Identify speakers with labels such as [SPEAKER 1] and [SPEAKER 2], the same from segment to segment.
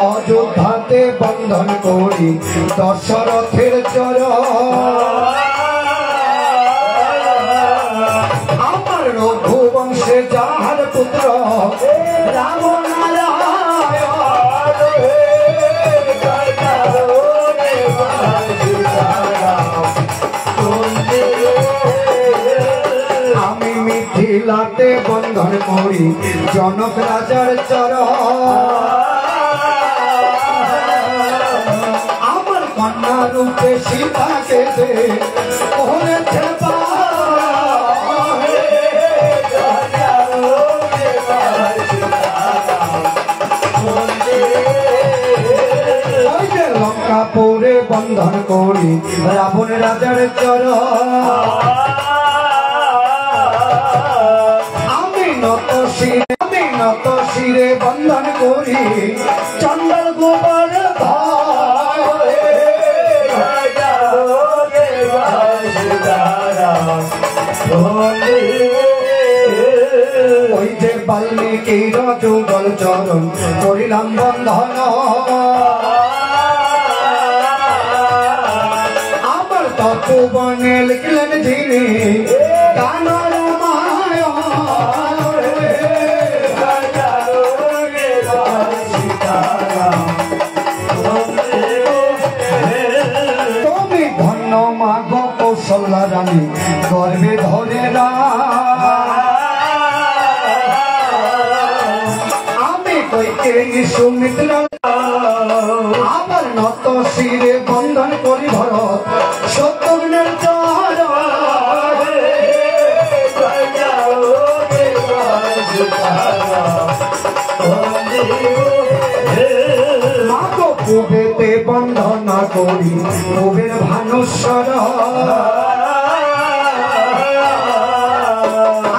[SPEAKER 1] অযোধ্যাতে বন্ধন করি দশরথের চরণ আমার রঘুবংশে যাহার পুত্র রাম আমি মিথিলাতে বন্ধন করি জনক রাজার চরণ আমার কন্যা রূপে সীতাকে দে ওরেছে লঙ্কাপুরে বন্ধন করি রাবণ রাজার চরণ আমি নত শিরে বন্ধন করি চন্ডাল গোবর ওই যে বাল্মীকির যুগল চরণ করিলাম বন্ধন আমার তপবনে লিখলেন যিনি গান তুমি ধন্য মাগ কৌশল্যা রানী গর্বে ধরে আমি কইকে সুমিত্র আমার নত শিরে বন্ধন করি ভরত শত্রুঘ্নের মাগো পুবেতে বন্ধনা করি পুবের ভানুস্বর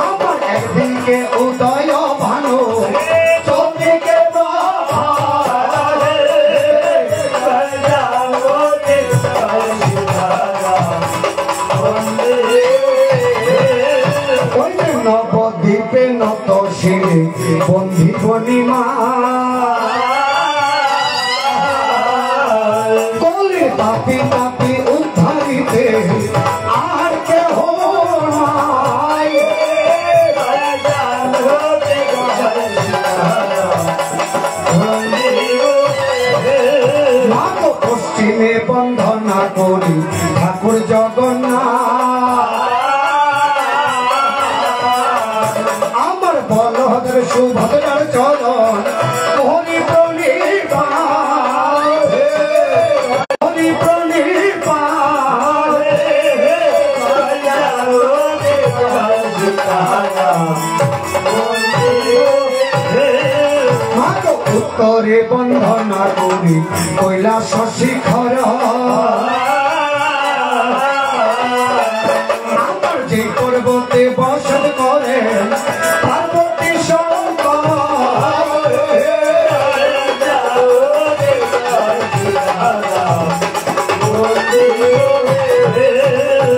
[SPEAKER 1] আমার একদিকে উদয় ভানু চৌদিকে নবদ্বীপে নত শিরে বন্ধি বনিমা কলে পাপি পাপি উদ্ধারিতে আর কেহ মাগো পশ্চিমে বন্ধনা করি ঠাকুর জগন্নাথ বলভদ্র সুভদ্রার চরণ হরি প্রণিপা হরি প্রণিপা মাগো উত্তরে বন্ধনা করি কৈলাস শিখর আমার যে পর্বতে বসত করেন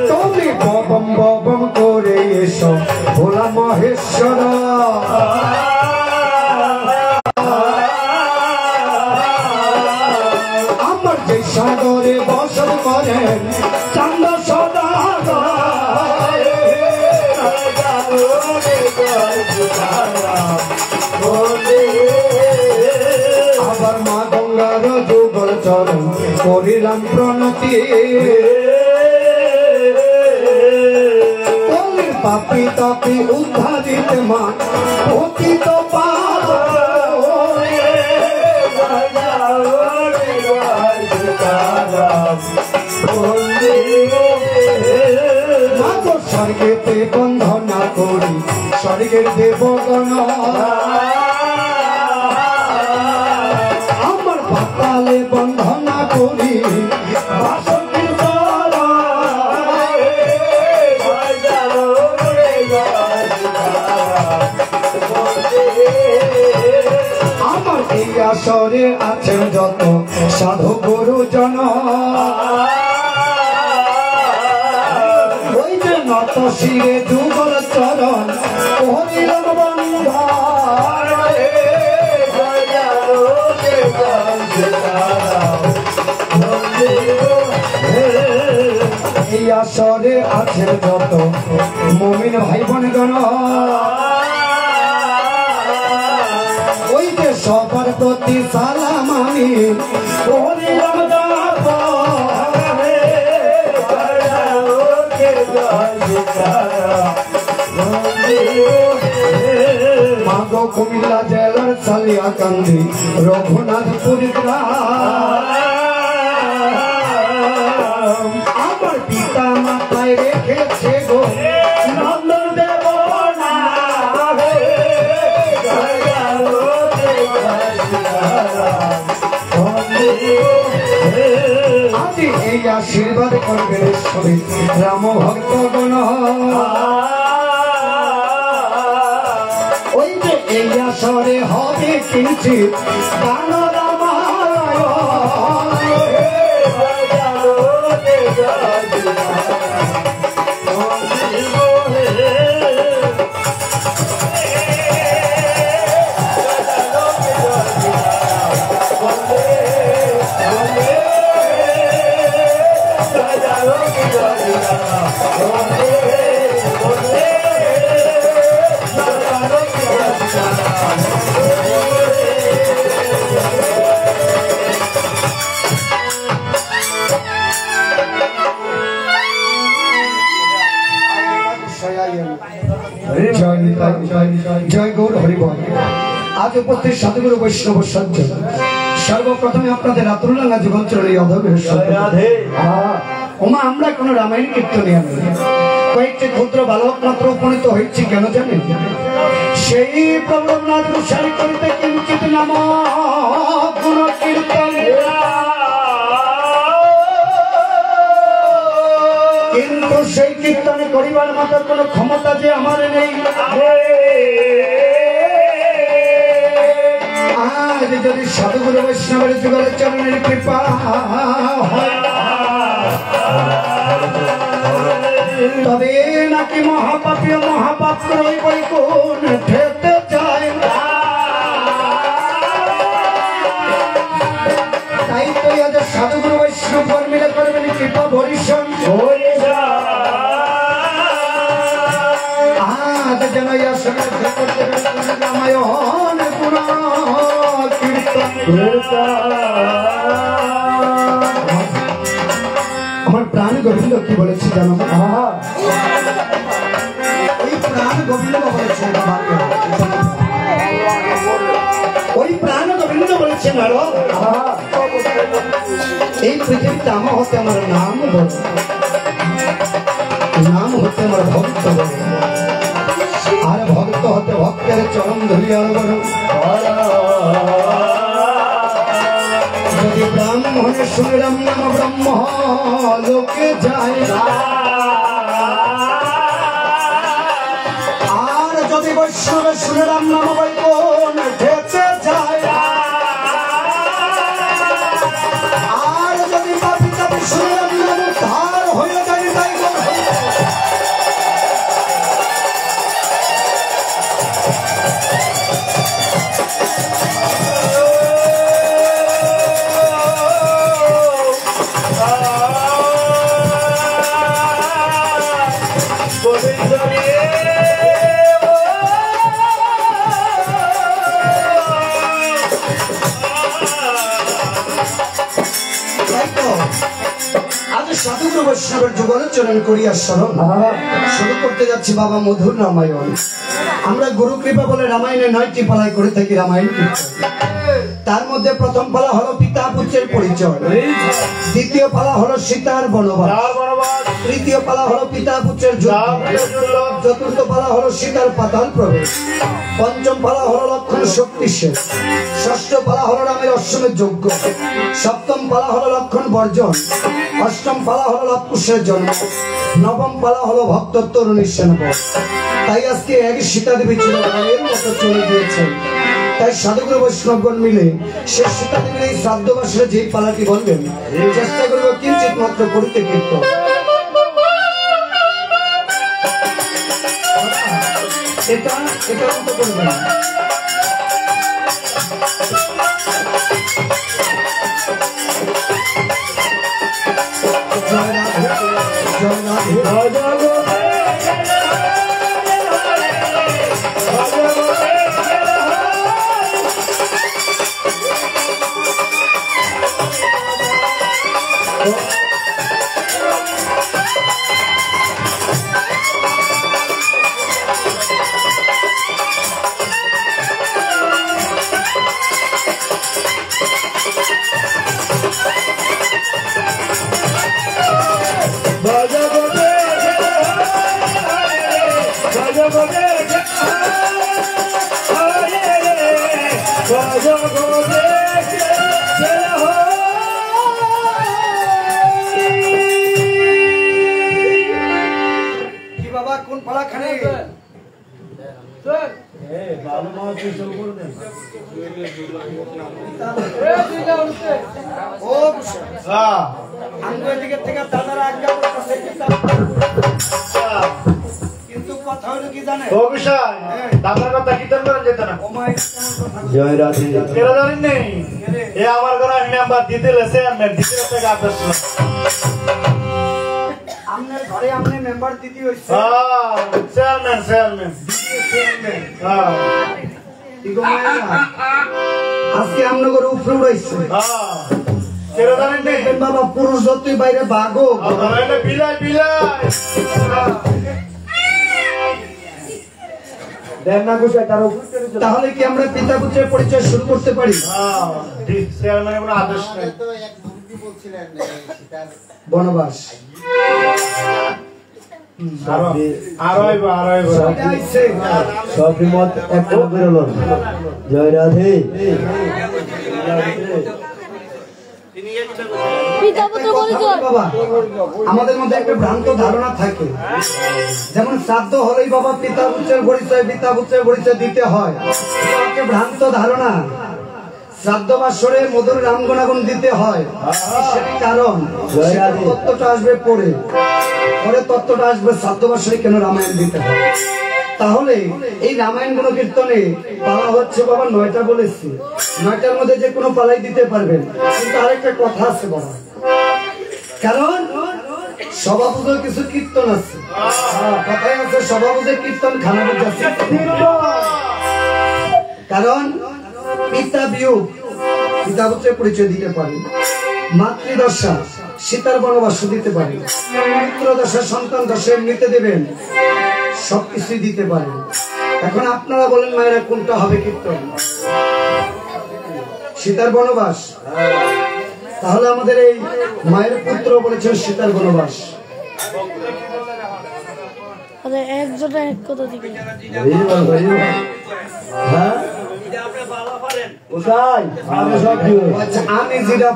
[SPEAKER 1] তুমি ববম ববম করে এসো ভোলা মহেশ্বর আমার যে সাগরে বসত করেন চান্দ সদা আবার মা গঙ্গার যুগল চরণ করিলাম প্রণতি পাপি তাপি উদ্ধারিত মা পতিত পাপ স্বর্গেতে বন্ধনা করি স্বর্গের দেবগণ আমার পাতালে বন্ধনা করি আমার এই আসরে আছেন যত সাধু গুরুজন ওই যে নত শিরে যুগল চরণ হরিলাম বন্ধন এই আসরে আছেন যত মুমিন ভাই বোনগণ ওই যে সবার প্রতি সালাম আমি হরিলাম মাগো কুমিল্লা জেলার সালিয়াকান্দি রঘুনাথপুর গ্রাম আমার পিতা মাতায় রেখেছে গো নন্দন দেব আদি এই আশীর্বাদ করবেন ঈশ্বরী রাম ভক্তগণ ওই যে এই আসরে হবে কিঞ্চিত গান জয় গৌর হরিবল আজ উপস্থিত সাধুগুরু বৈষ্ণব সজ্জন সর্বপ্রথমে আপনাদের আতুল্লাহ জীবনচরণ এই অধবের ওমা আমরা কোন রামায়ণ কীর্তনে আনি কয়েকটি ক্ষুদ্র বালক মাত্র উপনীত হয়েছি কেন জানেন সেই প্রবলনাথ গোসাই করিতে কিঞ্চিত নাম গুণ কীর্তন কিন্তু সেই কীর্তনে করিবার মতো কোন ক্ষমতা যে আমার নেই আজ যদি সাধুগুরু বৈষ্ণবের যুগল চরণের কৃপা তবে নাকি মহাপাপী মহাপাপ রই বই কোন ঠেতে যায় তাই তো আজ সাধুগুরু বৈষ্ণব মিলে করবেন কৃপা বরিশন আজ যেন রামায়ণ গুণ আমার প্রাণ গোবিন্দ কি বলেছে জানো ওই প্রাণ গোবিন্দ বলেছে ওই প্রাণ গোবিন্দ বলেছেন আরো এই পৃথিবীতে আমার হতে আমার নাম বলে নাম হতে আমার ভক্ত বলে আর ভক্ত হতে ভক্তের চরণ ধরিয়া যদি ব্রাহ্মণে শুনে রাম নাম ব্রহ্ম লোকে যায় আর যদি বৈষ্ণবে শুনে রাম নাম বৈকুণ্ঠ ঠেতে যায় আর যদি পাপি তাপি শুনে রাম নাম ধার হয়ে যায় তাই সাধুগুরু বৈষ্ণবের যুগলের চরণ করিয়া স্মরণ শুরু করতে যাচ্ছি বাবা মধুর রামায়ণ আমরা গুরু কৃপা বলে রামায়ণে 9টি পালায় করে থাকি রামায়ণ তার মধ্যে প্রথম পালা হলো পিতা পুত্রের পরিচয় দ্বিতীয় পালা হলো সীতার বনবাস তৃতীয় পালা হলো পিতা পুত্রের যুদ্ধ চতুর্থ পালা হলো সীতার পাতাল প্রবেশ পঞ্চম পালা হলো লক্ষণ শক্তি শেষ ষষ্ঠ পালা হলো রামের অশ্বমের যজ্ঞ সপ্তম পালা হলো লক্ষণ বর্জন অষ্টম পালা হলো লবকুশের জন্ম নবম পালা হলো ভক্ত তরুণীর সেনাপতি তাই আজকে এক সীতা দেবী ছিল রামের মতো চলে গিয়েছেন তাই সাধুগুরু বৈষ্ণবগণ মিলে সে সীতা দেবীর এই শ্রাদ্ধ বাসরে যে পালাটি বলবেন চেষ্টা করবো কিঞ্চিত মাত্র করিতে কীর্তন এটা মতো করবেন। কি বাবা কোন পাড়া খানে কিন্তু কথা হলো কি জানে
[SPEAKER 2] দাদার কথা কীর্তন করেন যেত না।
[SPEAKER 3] জয় রাধে।
[SPEAKER 2] কেন জানেন নেই এ আমার ঘরে মেম্বার দিতে লেছে দিতে থেকে আদর্শ
[SPEAKER 1] আপনার ঘরে আপনি মেম্বার দিদি হইছে
[SPEAKER 2] চেয়ারম্যান চেয়ারম্যান
[SPEAKER 1] আজকে আপনার ঘরে উপরে উড়াইছে
[SPEAKER 2] কেন জানেন নেই
[SPEAKER 1] বাবা পুরুষ যতই বাইরে বাঘো
[SPEAKER 2] বিলাই বিলাই
[SPEAKER 1] তাহলে কি আমরা পিতা পুত্রের পরিচয় শুরু করতে পারি?
[SPEAKER 2] চেয়ারম্যানের কোনো আদেশ নেই।
[SPEAKER 1] বনবাস
[SPEAKER 3] সবমত এক বেরোল। জয় রাধে।
[SPEAKER 1] বাবা আমাদের মধ্যে একটা ভ্রান্ত ধারণা থাকে, যেমন শ্রাদ্ধ হলেই বাবা পিতা পুত্রের পরিচয় দিতে হয়। একটা ভ্রান্ত ধারণা। শ্রাদ্ধ বাসরে মধুর রাম গুণাগুণ দিতে হয়, কারণ তত্ত্বটা আসবে পরে তত্ত্বটা আসবে শ্রাদ্ধ বাসরে কেন রামায়ণ দিতে হয়। তাহলে এই রামায়ণ গুণ কীর্তনে পালা হচ্ছে বাবা 9টা বলেছি, 9টার মধ্যে যে কোনো পালাই দিতে পারবেন, কিন্তু আরেকটা কথা আছে বাবা, কারণ সভাপুজো কিছু কীর্তন আছে, কথায় আছে সভাপুজো কীর্তন খানা বুঝাচ্ছে। কারণ পিতা বিয়োগ পিতা পুত্রের পরিচয় দিতে পারে, মাতৃদশা সীতার বনবাস দিতে পারে, পুত্রদশা সন্তান দশা এমনিতে দেবেন, সবকিছুই দিতে পারে। এখন আপনারা বলেন মায়েরা কোনটা হবে কীর্তন? সীতার বনবাস। তাহলে আমাদের এই মায়ের পুত্র বলেছেন সীতার বনবাস।
[SPEAKER 4] একজনে এক কথা দিকে
[SPEAKER 1] আমি যেটা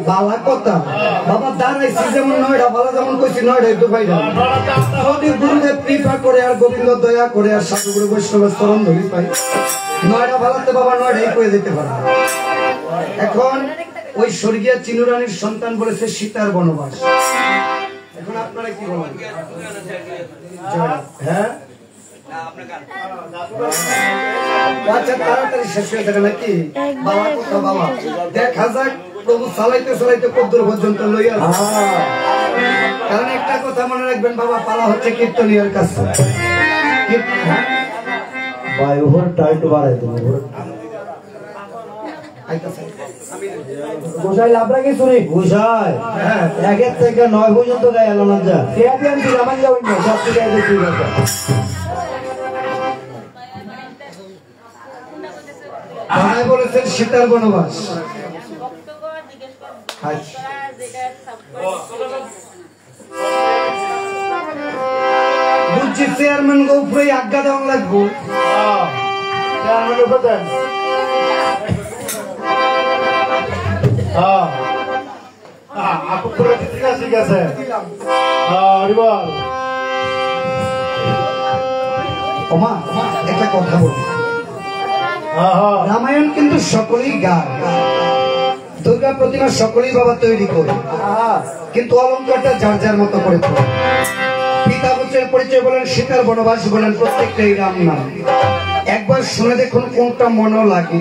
[SPEAKER 1] বালা কথা বাবা দাঁড়াইছি, যেমন 9টা বালা যেমন কইছি 9টাই তো পাই না। যদি গুরুদেব কৃপা করে আর গোবিন্দ দয়া করে আর সাধুগুরু বৈষ্ণবের চরণ ধরি পাই, 9টা বালাতে বাবা 9টাই কয়ে দিতে পারে। এখন ওই স্বর্গীয় চিনুরানীর সন্তান বলেছে সীতার বনবাস। এখন আপনারা কি বলেন? হ্যাঁ আচ্ছা তাড়াতাড়ি শেষ হয়ে যাবে নাকি? বাবা কথা বাবা দেখা যাক প্রভু চালাইতে চালাইতে কদ্দূর পর্যন্ত লইয়া। কারণ একটা কথা মনে রাখবেন বাবা, পালা হচ্ছে কীর্তনীয় কাছে।
[SPEAKER 3] ভাই ওভার টাইট বাড়াই দেবো। গোসাই লাভ রাখি শুনি গোসাই 1 থেকে 9 পর্যন্ত গায়ে এলো না যা আমার যাও সব ঠিক আছে ঠিক আছে।
[SPEAKER 1] বাবাই বলেছেন সীতার বনবাস। বুঝছি চেয়ারম্যান গো উপরে আজ্ঞা দেওয়া লাগবো।
[SPEAKER 2] ঠিক আছে
[SPEAKER 1] একটা কথা বল, রামায়ণ কিন্তু সকলেই গায়, দুর্গা প্রতিমা সকলেই বাবা তৈরি করে, কিন্তু অলঙ্কারটা যার যার মতো করে পিতা গোত্রের পরিচয় বলেন, সীতার বনবাস বলেন, প্রত্যেকটাই রাম নাম। একবার শুনে দেখুন কোনটা মনে লাগে,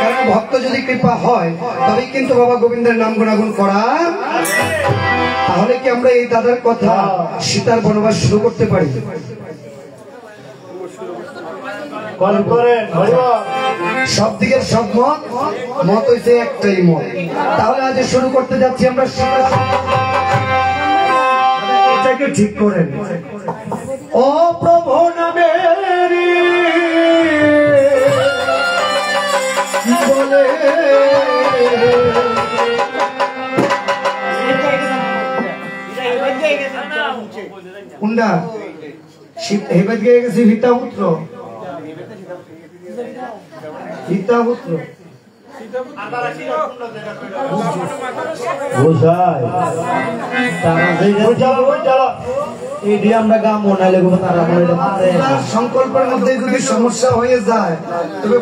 [SPEAKER 1] কারণ ভক্ত যদি কৃপা হয় তবেই কিন্তু বাবা গোবিন্দের নাম গুণাগুণ করা। তাহলে কি আমরা এই দাদার কথা সীতার বনবাস শুরু করতে পারি? সব দিকের সব মত হয়েছে একটাই মত। তাহলে আজ শুরু করতে যাচ্ছি আমরা এটাকে ঠিক করেন। ও প্রভু নামে বলে কোনটা হেবাদ গিয়ে গেছি ভিতাপুত্র ভিতাপুত্র সংকল্পের মধ্যে যদি সমস্যা হয়ে যায় তবে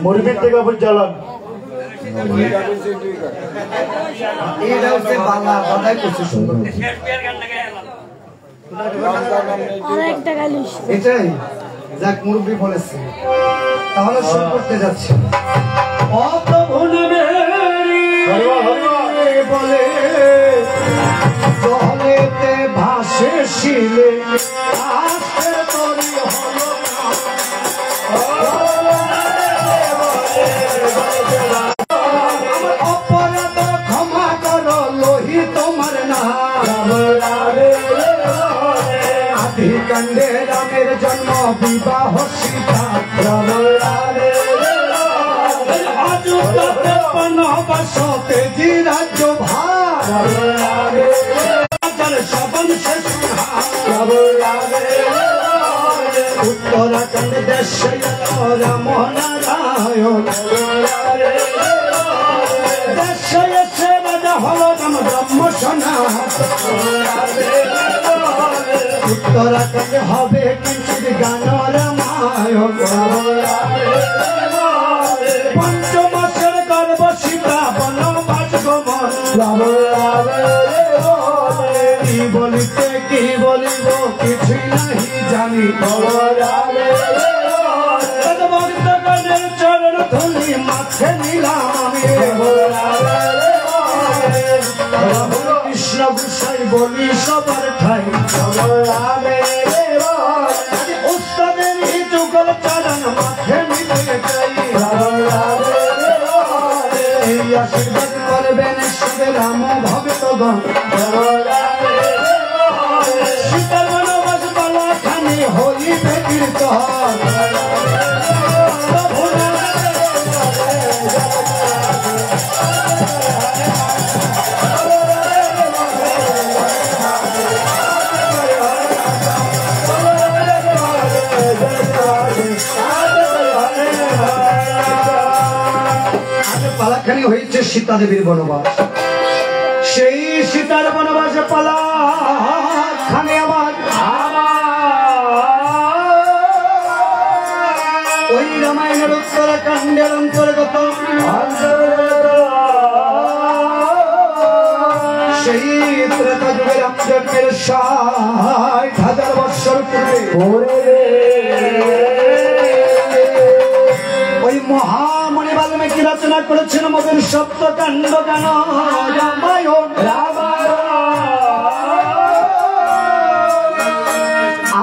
[SPEAKER 2] মুরগির থেকে বুঝালাম
[SPEAKER 1] এটা হচ্ছে বাংলা কথাই করছে সুন্দর। এটাই যাক মুরব্বী বলেছে। তাহলে শুরু করতে যাচ্ছি। বলে জলেতে ভাসে শিলে অপরাধ ক্ষমা করো লোহি তোমার নাম। আদি কাণ্ডে রামের জন্ম বিবাহ সীতা বনবাসতে জি রাজ্য ভার সবন শেষ উত্তরাখণ্ড দেশে রাম নারায়ণ দেশে এসে রাজা হল রাম ব্রহ্ম সনাতন উত্তরাখণ্ডে হবে কিঞ্চিত গান রামায়ণ পঞ্চমাসের গর্ভ সীতা বনবাস গমন কি বলিতে কি বলিব কিছুই নাহি জানি ভক্তগণের চরণ ধুলি মাথে নিলাম আমি কৃষ্ণ গুসাই বলি সবার ঠাই উস্তাদের যুগল চরণ মাথে নিতে চাই এই আশীর্বাদ করবেন সবে রাম ভক্তগণ সীতার বনবাস বলা খানি হইবে কীর্তন পালাখানি হয়েছে সীতা দেবীর বনবাস। সেই সীতার বনবাসে পালাখানি আমার ওই রামায়ণের উত্তরাখণ্ডের অন্তর্গত সেই ত্রেতা যুগের রামচন্দ্রের ৬০,০০০ বৎসর পূর্বে ওই মহামণি বাল্মীকি রচনা করেছেন মগের সপ্তকাণ্ড গান রামায়ণ।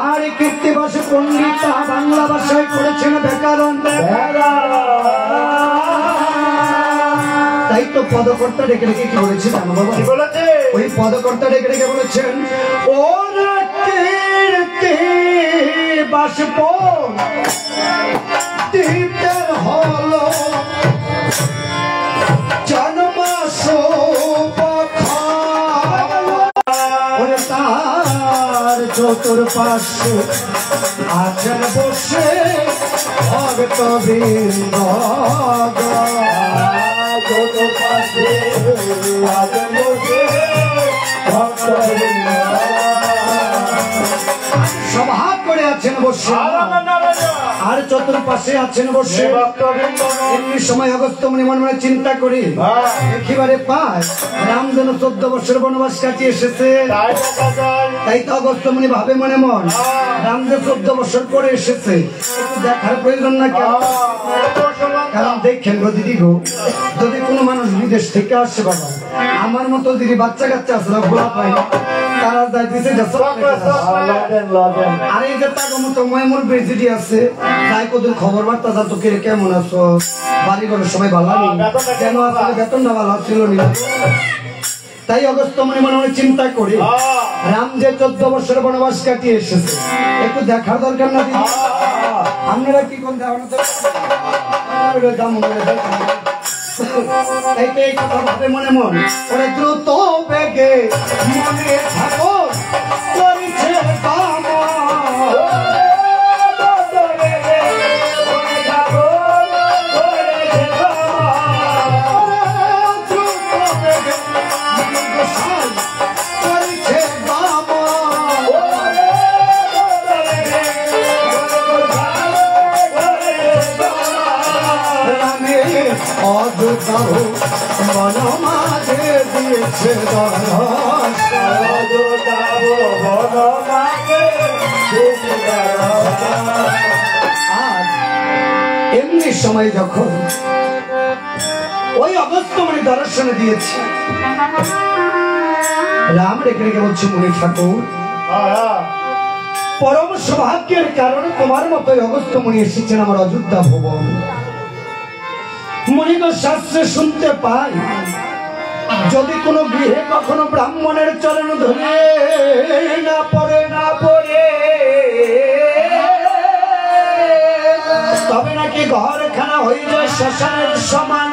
[SPEAKER 1] আর কীর্তিবাস পণ্ডিত বাংলা ভাষায় করেছেন ব্যাকরণ। তাই তো পদকর্তা ডেকে ডেকে কি বলেছে জানো বাবা? ওই পদকর্তা ডেকে ডেকে বলেছেন ও কীর্তি বাষ্প দিতের হলো জন্মাস তার চতুর্পার্শ্বে আছেন বসে ভক্তবৃন্দ চতুর্পার্শ্বে আছেন বসে ভক্তবৃন্দ সভা করে আছেন বসে। আর চতুর্পাশে আছেন বসে
[SPEAKER 2] হে ভক্তবৃন্দ
[SPEAKER 1] এমনি সময় অগস্ত্য মুনি মনে মনে চিন্তা করি একেবারে পায় রাম যেন 14 বছর বনবাস কাটিয়ে এসেছে।
[SPEAKER 2] তাই দেখা যায়
[SPEAKER 1] তাই তো অগস্ত্য মুনি ভাবে মনে মন রাম যে 14 বছর পরে এসেছে একটু দেখার প্রয়োজন না কেন? কারণ দেখেন গো দিদি গো, যদি কোনো মানুষ বিদেশ থেকে আসে বাবা আমার মতো দিদি বাচ্চা কাচ্চা আসলে ভোলা পায় না, তারা যায় দিছে আর এই যে তার মতো ময়মুর বেজিডি আছে তাই কদিন খবর বার্তা যা তোকে কেমন আছো বাড়ি ঘরের সময় ভালো নেই কেন আসলে বেতনটা ভালো ছিল না। তাই অগস্ত্য মুনি মনে মনে চিন্তা করি রাম যে 14 বছর বনবাস কাটিয়ে এসেছে একটু দেখার দরকার না দিদি? আপনারা কি কোন দেওয়ার এই কথা ভাবে মনে মন ওরে দ্রুত বেগে মনে থাকো করিছে মন মাঝে দিয়েছে এমনি সময় যখন ওই অগস্ত্য মুনি দর্শনে দিয়েছে রাম রেখে রেখে বলছে মুনি ঠাকুর পরম সৌভাগ্যের কারণে তোমার মতো অগস্ত্য মুনি এসেছেন আমার অযোধ্যা ভুবন। মুনি তো শাস্ত্রে শুনতে পাই যদি কোনো গৃহে কখনো ব্রাহ্মণের চরণ ধরে না পড়ে তবে নাকি ঘরখানা হয়ে যায় শ্মশানের সমান।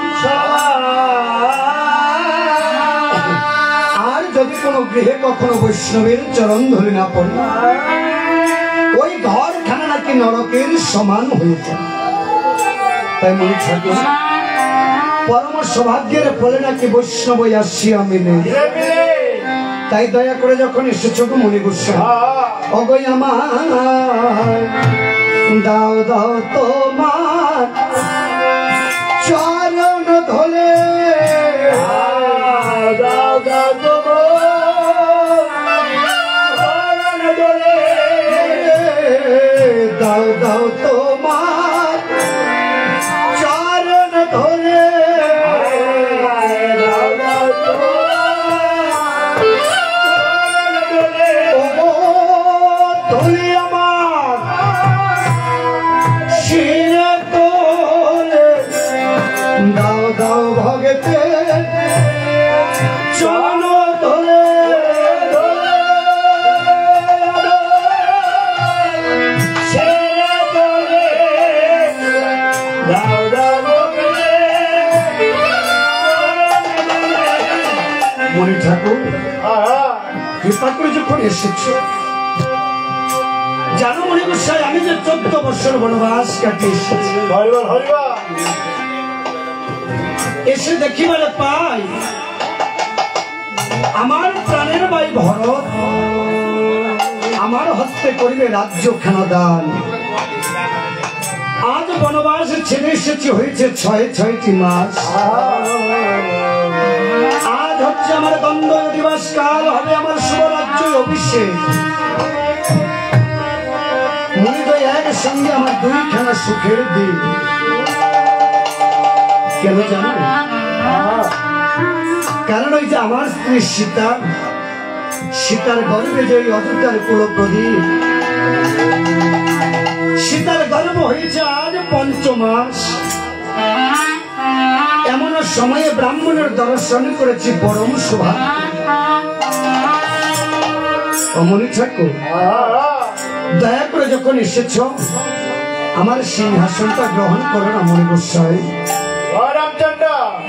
[SPEAKER 1] আর যদি কোনো গৃহে কখনো বৈষ্ণবের চরণ ধরে না পড়ে ওই ঘরখানা নাকি নরকের সমান হয়ে যায়। তাই মুনি ঠাকুর পরম সৌভাগ্যের ফলে নাকি বৈষ্ণব আসছি আমি নেই, তাই দয়া করে যখন এসেছ মুনি গোস্বামী অগৈ আমার দাও দাও তোমার চরণ ধরে দাও দাও দাও দাও তোমার চরণ ধরে মুনি ঠাকুর কৃপা করে যখন এসেছে জানো মুনি গোসাই আমি যে 14 বছর বনবাস কাটিয়ে এসেছি এসে দেখিবারে পাই আমার প্রাণের ভাই ভরত আমার হস্তে করিবে রাজ্যখানা দান। আজ বনবাস ছেড়ে এসেছি হয়েছে 6টি মাস। আজ হচ্ছে আমার দ্বন্দ্ব দিবস, কাল হবে আমার শুভরাজ্য অভিষেক। মুনি তো একসঙ্গে আমার 2খানা সুখের দিন। কেন জানো? কারণ ওই যে আমার স্ত্রী সীতার গর্ভে যে অযোধ্যার কুলপ্রদীপ সীতার গর্ভ হয়েছে আজ 5 মাস। এমন সময়ে ব্রাহ্মণের দর্শন করেছি পরম সৌভাগ্য। মুনি ঠাকুর দয়া করে যখন এসেছ আমার সিংহাসনটা গ্রহণ করো না মুনি গোসাই।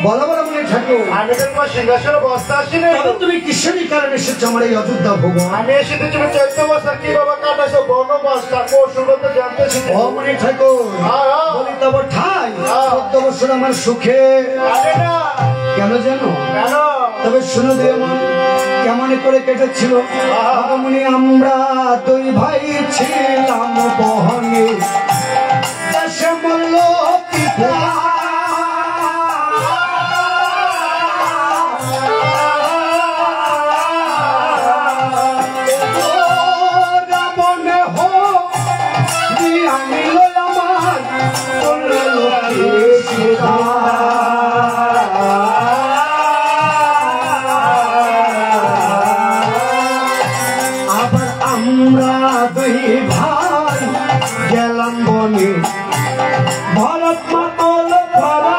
[SPEAKER 1] বলো বলো মুনি ঠাকুর
[SPEAKER 2] আমি তোমার সিংহাসনে বসতে আসিনি।
[SPEAKER 1] তুমি কিসেরই কারণে এসেছো আমার এই অযোধ্যা ভুবন?
[SPEAKER 2] আমি এসেছি তুমি 14 বছর কি বাবা কাটাছো বনবাস ঠাকুর শুনতে জানতেছি।
[SPEAKER 1] ও মুনি ঠাকুর বলি তব ঠাই 14 বছর আমার সুখে
[SPEAKER 2] না
[SPEAKER 1] কেন জানো?
[SPEAKER 2] কেন?
[SPEAKER 1] তবে শুনো দেব কেমন করে কেটেছিল। মুনি আমরা 2 ভাই ছিলাম বহনে আবার আমরা দুই ভাই গেলাম বনে ভরত মাতল ধরা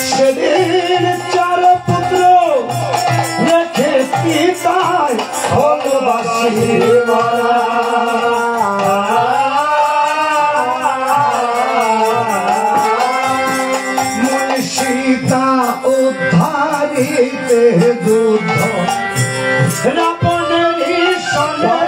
[SPEAKER 1] সেদিন চার পুত্র রেখে পিতায় ভালোবাসি মারা সীতা উদ্ধারিতে যুদ্ধ রাবণের সঙ্গে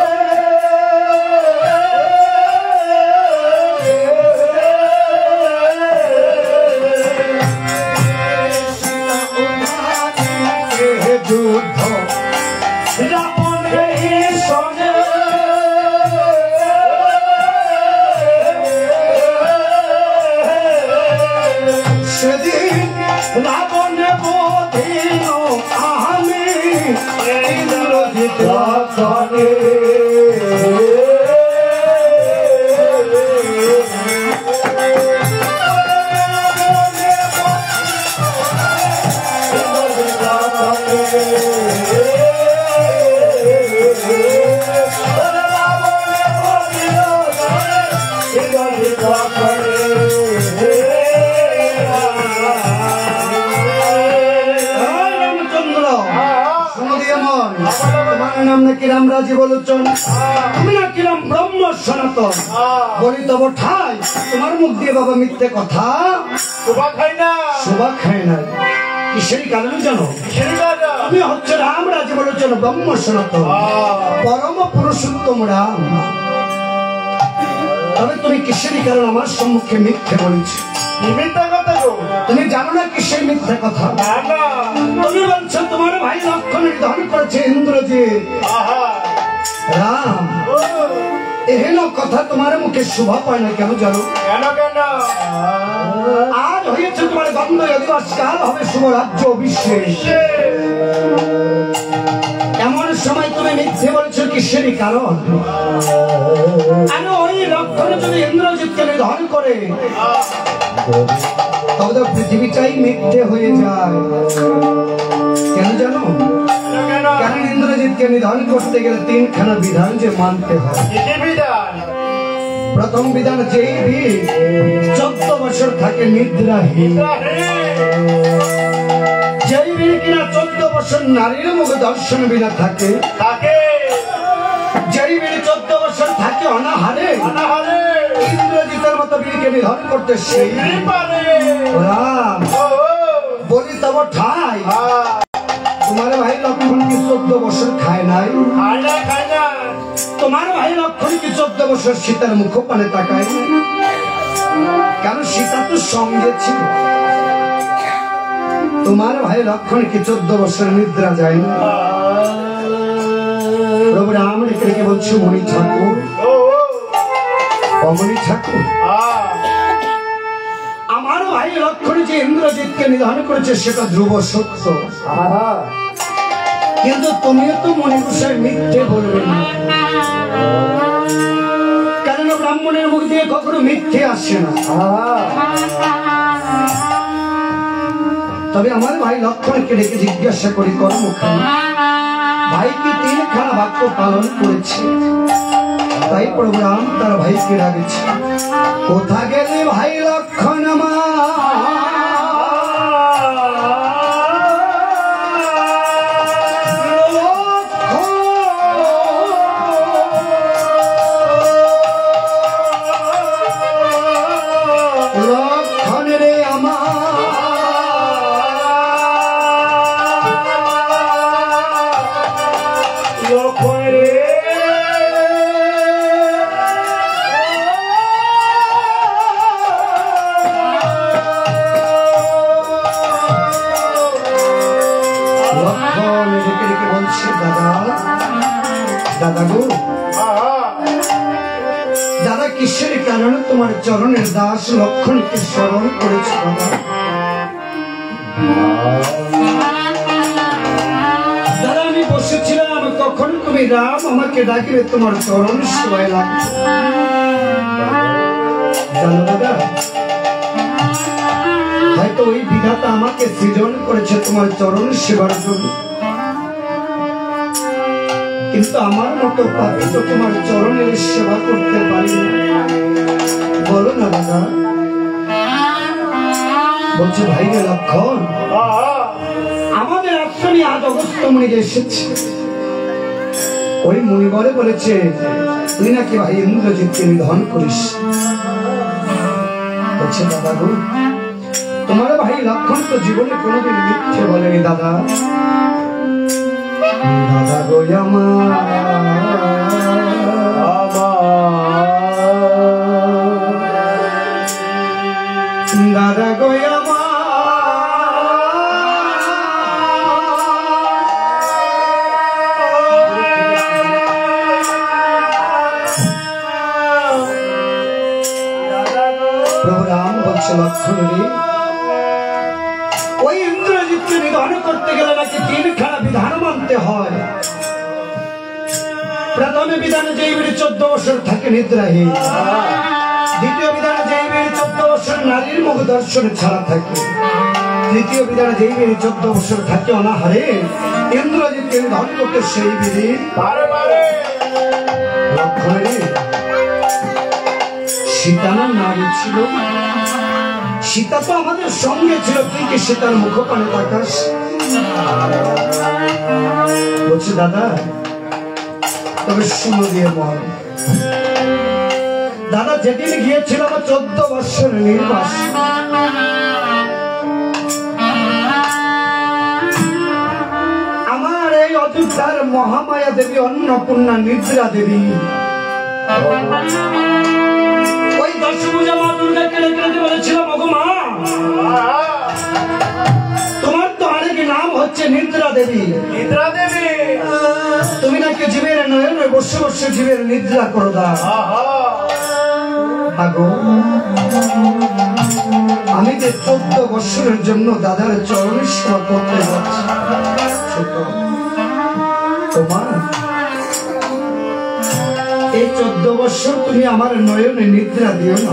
[SPEAKER 1] যুদ্ধ রাবণের সঙ্গে সেদিন রাবণ বোধিল আমি ইন্দ্রজিৎ লক্ষণে তোমার নাম নাকি রামরাজি বলুচন, তুমি নাকি রাম ব্রহ্ম সনাতন বলি তব ঠাই তোমার মুখ দিয়ে বাবা মিথ্যে কথা
[SPEAKER 2] শোভা খাই না।
[SPEAKER 1] শোভা খায় না। কিসের কারণে জানো? তুমি হচ্ছে রামরাজি বলুচন ব্রহ্ম সনাতন পরম পুরুষোত্তম রাম। তবে তুমি কিসের কারণ আমার সম্মুখে মিথ্যে বলেছো? তুমি জানো না কিসের মিথ্যে কথা? তুমি বলছো তোমার ভাই লক্ষণ নিধন করেছে ইন্দ্রজিৎ। রাম এহেন কথা তোমার মুখে শোভা পায় না কেন জানো? আজ হয়েছে তোমার গন্ধ আজকাল হবে শুভ রাজ্য অভিষেক। এমন সময় তুমি মিথ্যে বলছো কিসেরই কারণ? ওই লক্ষণ যদি ইন্দ্রজিৎকে নিধন করে তবে তো পৃথিবীটাই মিথ্যে হয়ে যায়। কেন জানো? কারণ ইন্দ্রজিৎকে নিধন করতে গেলে তিনখানা বিধান যে মানতে হয়। প্রথম বিধান, যেই বীর 14 বছর থাকে নিদ্রাহীন, যেই বীর কিনা 14 বছর নারীর মুখ দর্শন বিনা থাকে, যেই বীর 14 বছর থাকে অনাহারে, ইন্দ্রজিতের মতো বীরকে নিধন করতে সেই রাম বলি তব ঠাই তোমার ভাই লক্ষণ কি 14 বছর খায় নাই? তোমার ভাই লক্ষণ কি 14 বছর সীতার মুখ পানে তাকায়? কারণ সীতা তো সঙ্গে ছিল। তোমার ভাই লক্ষণ কি 14 বছর নিদ্রা যায় না? প্রভু রাম রেখে বলছো মণি ঠাকুর, অমণি ঠাকুর, আমার ভাই লক্ষণ যে ইন্দ্রজিৎকে নিধন করেছে সেটা ধ্রুব সত্য। কিন্তু তুমিও তো মনে গোসাই মিথ্যে বলবে না, কারণ ব্রাহ্মণের মুখ দিয়ে কখনো মিথ্যে আসে না। তবে আমার ভাই লক্ষণকে ডেকে জিজ্ঞাসা করি কর্মখানি ভাই কি 3খানা বাক্য পালন করেছে? তাই প্রভু রাম তার ভাইকে ডাকেছে, কোথা গেলে ভাই লক্ষণ আমার? লক্ষণ রে আমার লক্ষণ রে দাদা গো, দাদা কিসের কারণে তোমার চরণের দাস লক্ষণকে স্মরণ করেছ দাদা? দাদা আমি বসেছিলাম, কখন তুমি রাম আমাকে ডাকিবে তোমার চরণ সেবায় লাগছে। জানো দাদা, হয়তো ওই বিধাতা আমাকে সৃজন করেছে তোমার চরণ সেবার জন্য, কিন্তু আমার মতো পাপি তো তোমার চরণের সেবা করতে পারি না। বলো না দাদা। বলছে ভাইরে লক্ষণ, আমাদের আশ্রমে আজ অগস্ত্য মুনি এসেছে। ওই মুনি বলেছে তুই নাকি ভাই ইন্দ্রজিৎকে নিধন করিস। বলছে দাদা গো, তোমার ভাই লক্ষণ তো জীবনে কোনোদিন মিথ্যে বলেনি দাদা। দাদা গো আমার দাদা গো আমার প্রভু রাম বলছে লক্ষণ রে, ওই ইন্দ্রজিৎকে নিধন করতে গেলে নাকি তিনখানা বিধান মানতে হয়। প্রথমে বিধান যেই বীর 14 বছর থাকে নিদ্রাহীন, দ্বিতীয় বিধান যেই বীর 14 বছর নারীর মুখ দর্শন ছাড়া থাকে, তৃতীয় বিধান যেই বীর 14 বছর থাকে অনাহারে, ইন্দ্রজিৎকে নিধন করতে সেই বিধি লক্ষণে সীতানার নারী ছিল। সীতা তো আমাদের সঙ্গে ছিল, তুই কি সীতার মুখপানে তাকাস? বলছে দাদা তবে শুনো দিয়ে বল। দাদা যেদিন গিয়েছিল আমার 14 বৎসরের নির্বাস, আমার এই অযোধ্যার মহামায়া দেবী অন্নপূর্ণা নিদ্রা দেবী ওই দশভুজা মা দুর্গাকে ডেকে বলেছিল, মা তোমার তো আরেক নাম হচ্ছে নিদ্রা দেবী।
[SPEAKER 2] নিদ্রা দেবী
[SPEAKER 1] তুমি নাকি জীবের নয়নে বসে বসে জীবের নিদ্রা করো দাও। আমি যে 14 বছরের জন্য দাদার চরণের সেবা করতে যাচ্ছি, তোমার এই 14 বছর তুমি আমার নয়নে নিদ্রা দিও না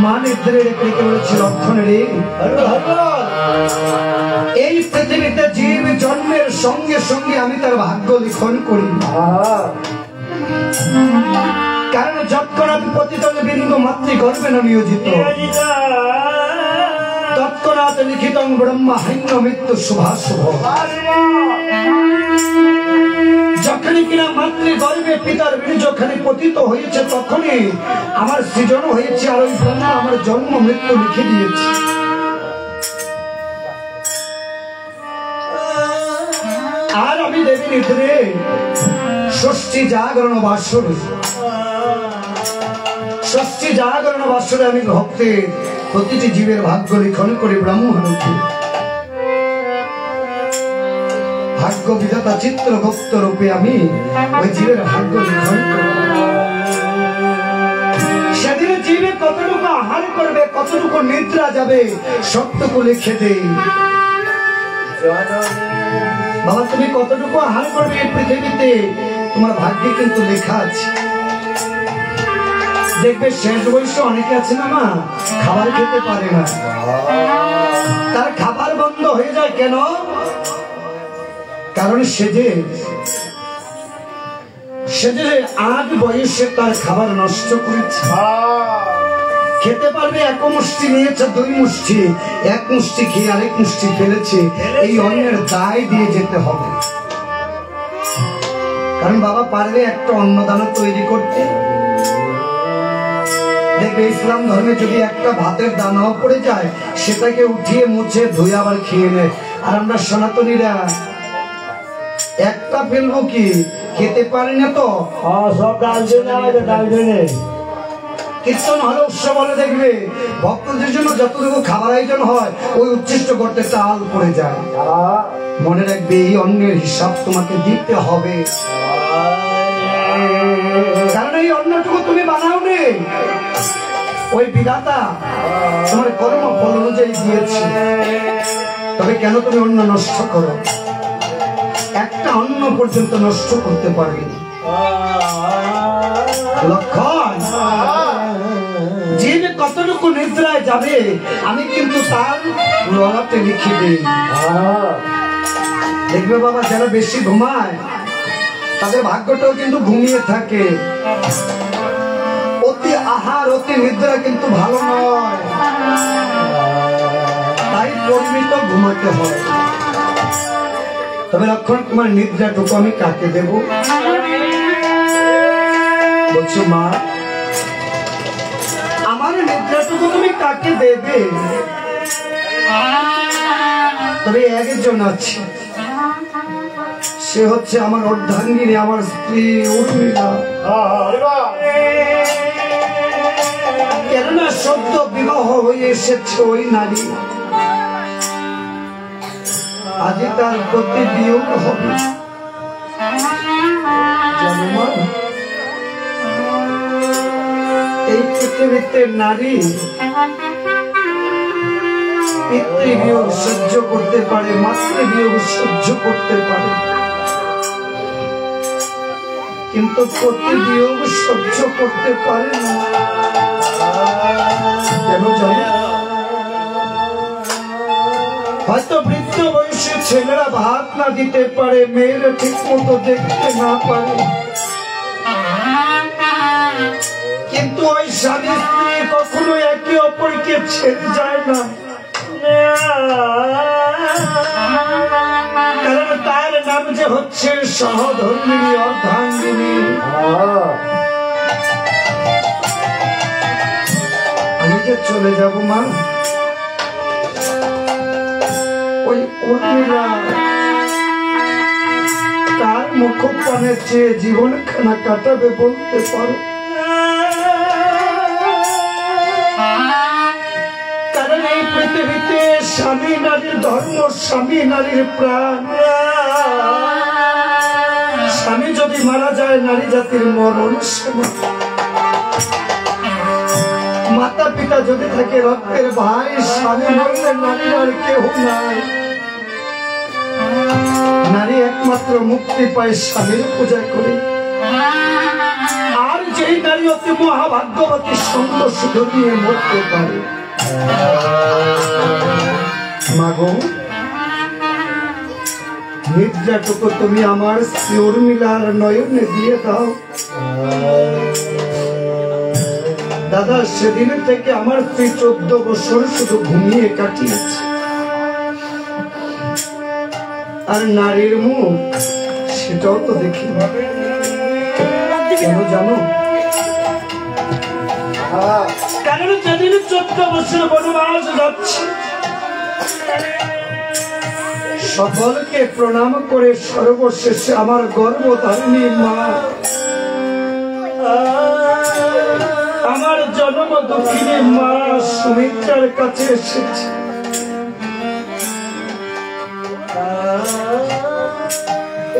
[SPEAKER 1] মা। নিদ্রে রেখে বলেছে লক্ষণে রে, এই পৃথিবীতে জীব জন্মের সঙ্গে সঙ্গে আমি তার ভাগ্য লিখন করি, কারণ যৎক্ষণাৎ পতিত বিন্দু মাতৃগর্ভে নিয়োজিত, তৎক্ষণাৎ লিখিতং ব্রহ্মাহীন মৃত্যু শুভাশুভ। যখনই কিনা মাতৃগর্ভে পিতার বীর্যখানে পতিত হয়েছে, তখনই আমার সৃজন হয়েছে, আর ওই ব্রহ্মা আমার জন্ম মৃত্যু লিখে দিয়েছে। আর আমি দেবী নিদ্রে ষষ্ঠী জাগরণ বাসরে, ষষ্ঠী জাগরণ বাসরে আমি ভক্তের প্রতিটি জীবের ভাগ্য লিখন করে ব্রাহ্মণকে ভাগ্য বিধাতা চিত্রগুপ্ত রূপে আমি ওই জীবের ভাগ্য লিখন করি। সেদিন জীবে কতটুকু আহার করবে, কতটুকু নিদ্রা যাবে, সবটুকু লিখে দেই। বাবা তুমি কতটুকু আহার করবে এই পৃথিবীতে, তোমার ভাগ্যে কিন্তু লেখা আছে। দেখবে শেষ বয়সে অনেকে আছে না মা, খাবার খেতে পারে না, তার খাবার বন্ধ হয়ে যায়। কেন? কারণ সে যে আজ বয়সে তার খাবার নষ্ট করেছে। খেতে পারবে এক মুষ্টি নিয়েছে, 2 মুষ্টি, 1 মুষ্টি খেয়ে আরেক মুষ্টি ফেলেছে, এই অন্যের দায় দিয়ে যেতে হবে। কারণ বাবা পারবে একটা অন্নদানা তৈরি করতে। দেখবে ইসলাম ধর্মে যদি একটা ভাতের দানাও পড়ে যায়, সেটাকে উঠিয়ে মুছে ধুয়ে আবার খেয়ে নেয়। আর আমরা সনাতনীরা একটা ফেলবো কি, খেতে পারি না তো
[SPEAKER 3] সব ডালজনে
[SPEAKER 1] কীর্তন হলে উৎসব হলে দেখবে ভক্তদের জন্য যতটুকু খাবার আয়োজন হয়, ওই উচ্ছিষ্ট করতে চাল পড়ে যায়। মনে রাখবে এই অন্যের হিসাব তোমাকে দিতে হবে, কারণ এই অন্যটুকু তুমি বানাও নি, ওই বিধাতা তোমার কর্ম ফল অনুযায়ী দিয়েছে। তবে কেন তুমি অন্ন নষ্ট করো? একটা অন্ন পর্যন্ত নষ্ট করতে পারবে না। লক্ষণ, যে কতটুকু নিদ্রায় যাবে আমি কিন্তু তার ললাটে লিখে দিই। দেখবে বাবা, যারা বেশি ঘুমায় তাদের ভাগ্যটাও কিন্তু ঘুমিয়ে থাকে। অতি আহার অতি নিদ্রা কিন্তু ভালো নয়, তাই পরিমিত ঘুমাতে হয়। তবে লক্ষণ, তোমার নিদ্রাটুকু আমি কাকে দেব? বলছো মা, আমার নিদ্রাটুকু তুমি কাকে দেবে? তবে একজন আছে, সে হচ্ছে আমার অর্ধাঙ্গিনী, আমার স্ত্রী উর্মিলা। কেননা সদ্য বিবাহ হয়ে এসেছে ওই নারী, আজ তার প্রতি বিয়োগ হবে। জানো মা, এই পৃথিবীতে নারী পিতৃবিয়োগ সহ্য করতে পারে, মাতৃবিয়োগ সহ্য করতে পারে, কিন্তু প্রতিবিয়োগ সহ্য করতে পারে না। কেন জানো? হয়তো বৃদ্ধ বয়সে ছেলেরা ভাত না দিতে পারে, মেয়েরা ঠিক মতো দেখতে না পারে, কিন্তু ওই স্বামী স্ত্রী কখনো একে অপরকে ছেড়ে যায় না, কারণ তার নাম যে হচ্ছে সহধর্মিণী, অর্ধাঙ্গিনী। আমি যে চলে যাব মা, ওই উর্মিলা তার মুখপানে চেয়ে জীবন খানা কাটাবে বলতে পারো? কারণ এই পৃথিবীতে স্বামী নারীর ধর্ম, স্বামী নারীর প্রাণ। স্বামী যদি মারা যায়, নারী জাতির মরণ সমান। মাতা পিতা যদি থাকে, রক্তের ভাই, স্বামী মরলে নারীর আর কেউ নাই। নারী একমাত্র মুক্তি পায় স্বামীর পূজা করে। আর যেই নারী অতি মহাভাগ্যবতী, সঙ্গ শুধু নিয়ে মরতে পারে। মাগো, নিদ্রাটুকু তুমি আমার শ্রী উর্মিলার নয়নে দিয়ে দাও। দাদা, সেদিন থেকে আমার স্ত্রী 14 বছর শুধু ঘুমিয়ে কাটিয়েছে, আর নারীর মুখ সেটাও তো দেখি। কেন জানো? কারণ যেদিন 14 বছর বনবাস যাচ্ছে, সকলকে প্রণাম করে সর্বশেষে আমার গর্ভধারিণী মা, আমার জন্ম দুঃখিনী মা সুমিত্রার কাছে এসেছে।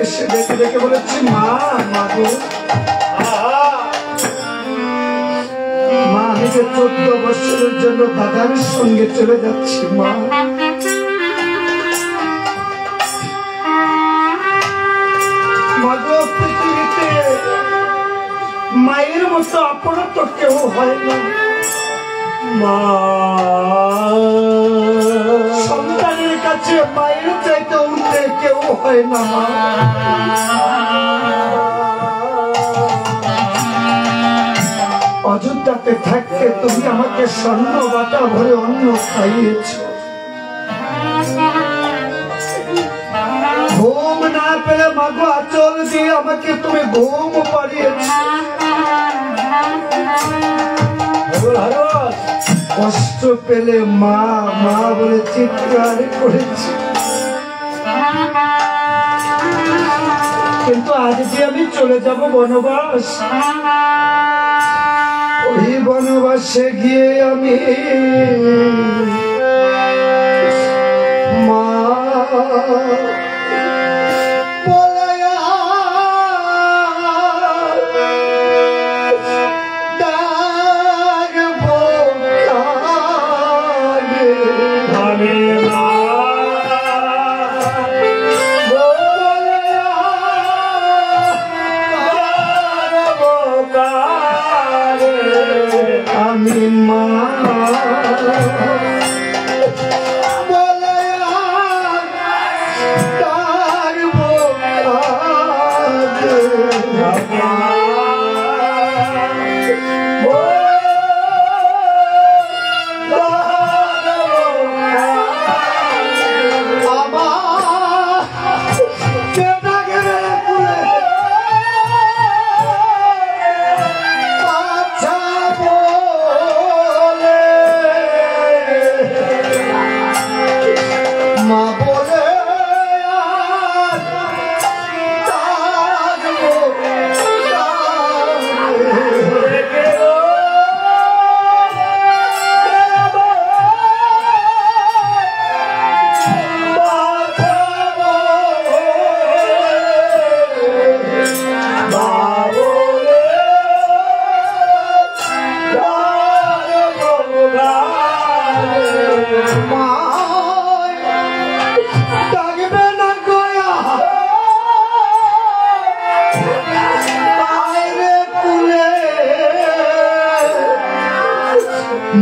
[SPEAKER 1] এসে দেখে দেখে বলেছি, মা, মাগো, মা, আমি যে 14 বছরের জন্য দাদার সঙ্গে চলে যাচ্ছি মা। মাগো, পৃথিবীতে মায়ের মতো আপন তো কেউ হয় না মা। সন্তানের কাছে মায়ের চাইতে উঠে কেউ হয় না মা। অযোধ্যাতে থাকতে তুমি আমাকে স্বর্ণ বাটা ভরে অন্ন খাইয়েছ, ঘুম না পেলে মাগো আঁচল দিয়ে আমাকে তুমি ঘুম পাড়িয়েছ, কষ্ট পেলে মা মা বলে চিৎকার করেছি। কিন্তু আজ যে আমি চলে যাব বনবাস, ওই বনবাসে গিয়ে আমি মা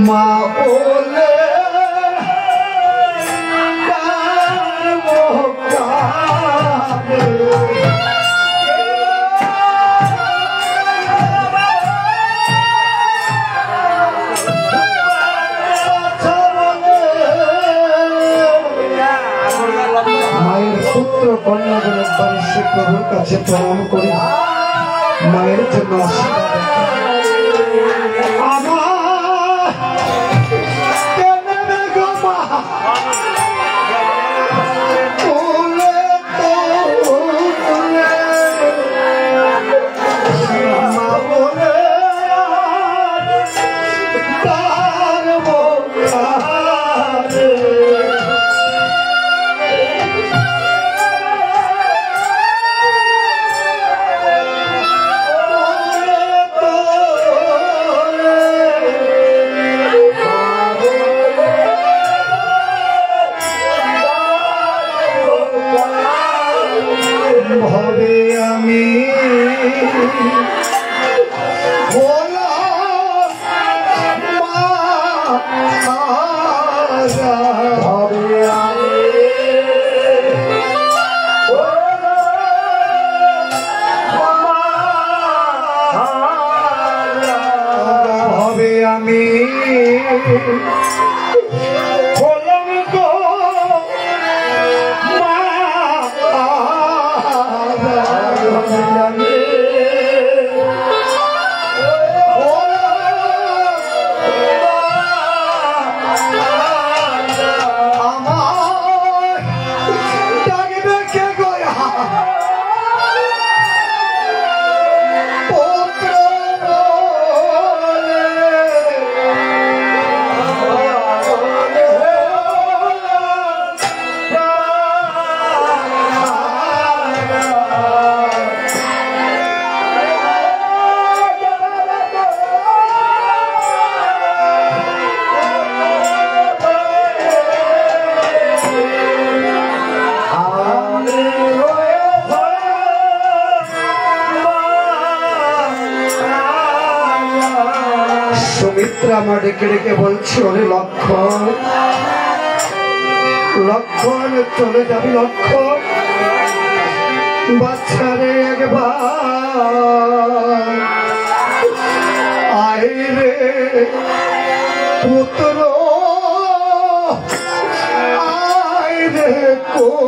[SPEAKER 1] মা বলে কাঁদবো কাঁদে। মায়ের পুত্র কন্যাদের একবার সে প্রভুর কাছে প্রণাম করি, মায়ের জন্য আশীর্বাদ আমার কেন গো মা তুলে তুলে মা বলে কাঁদবো কাঁদে। ভবে আমি হলাম মারা, ভবে আমি ভবে আমি হলাম গো সুমিত্রা আমার ডেকে ডেকে বলছে, ওরে লক্ষণ লক্ষণ চলে যাবি লক্ষণ, বাচ্চারে একবার আয় রে পুত্র আয় রে কোলে।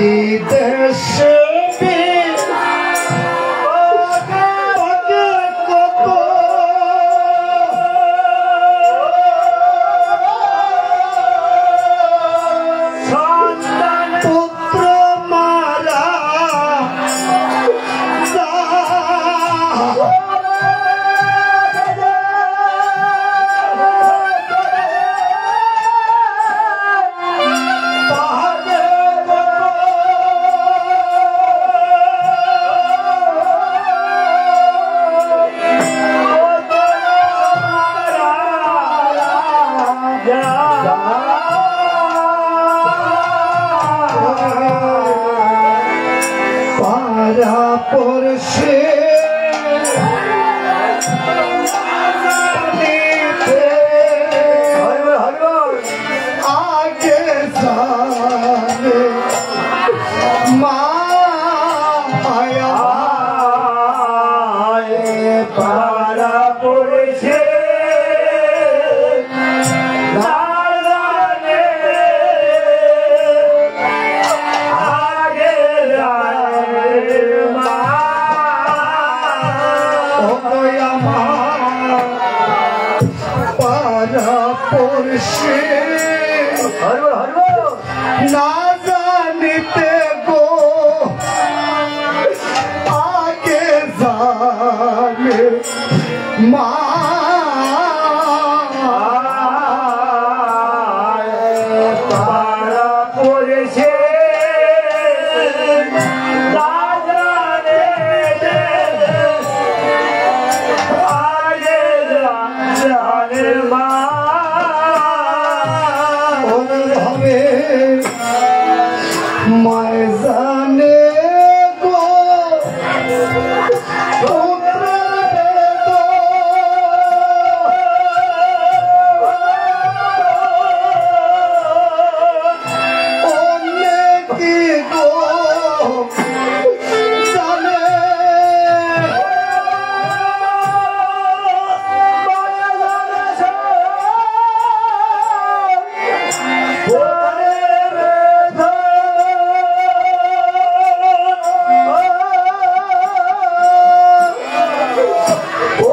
[SPEAKER 1] বিদেশে পুত্র মারা পারা পড়ছে আগে জানে মায়া
[SPEAKER 3] পারা পড়েছে
[SPEAKER 1] পারা পড়ছে না জানিতে গো আগে জানে মা
[SPEAKER 3] পারা পড়েছে
[SPEAKER 1] অনুভবে মায় জানে গো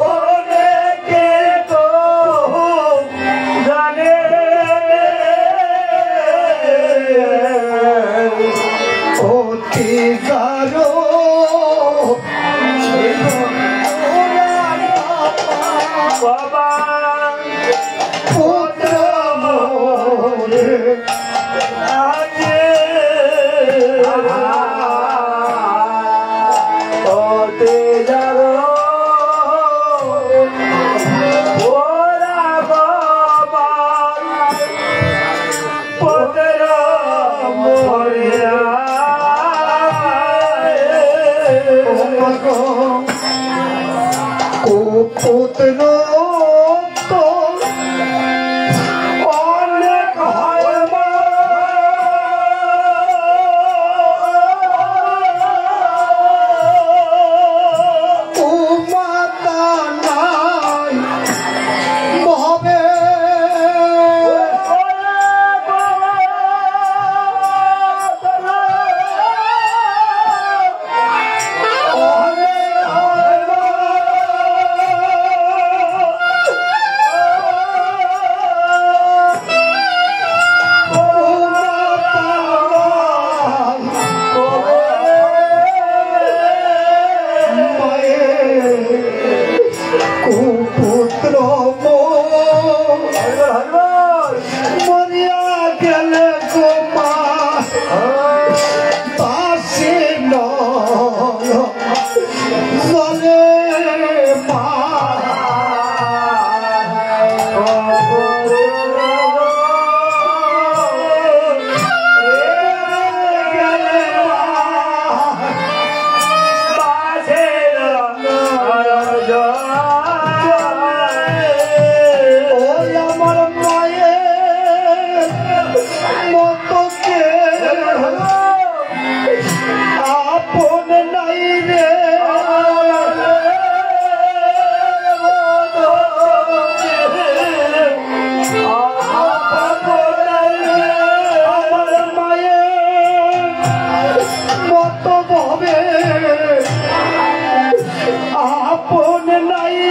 [SPEAKER 1] অনেকে গো জানে অতি গারো
[SPEAKER 3] বাবা
[SPEAKER 1] পুত্র মোরে
[SPEAKER 3] ওতে যারো ওরা বাবা পুত্র মোরিয়া
[SPEAKER 1] ও পুত্র তো
[SPEAKER 3] অনেক হয় মা
[SPEAKER 1] ও মাতা নাই ভবে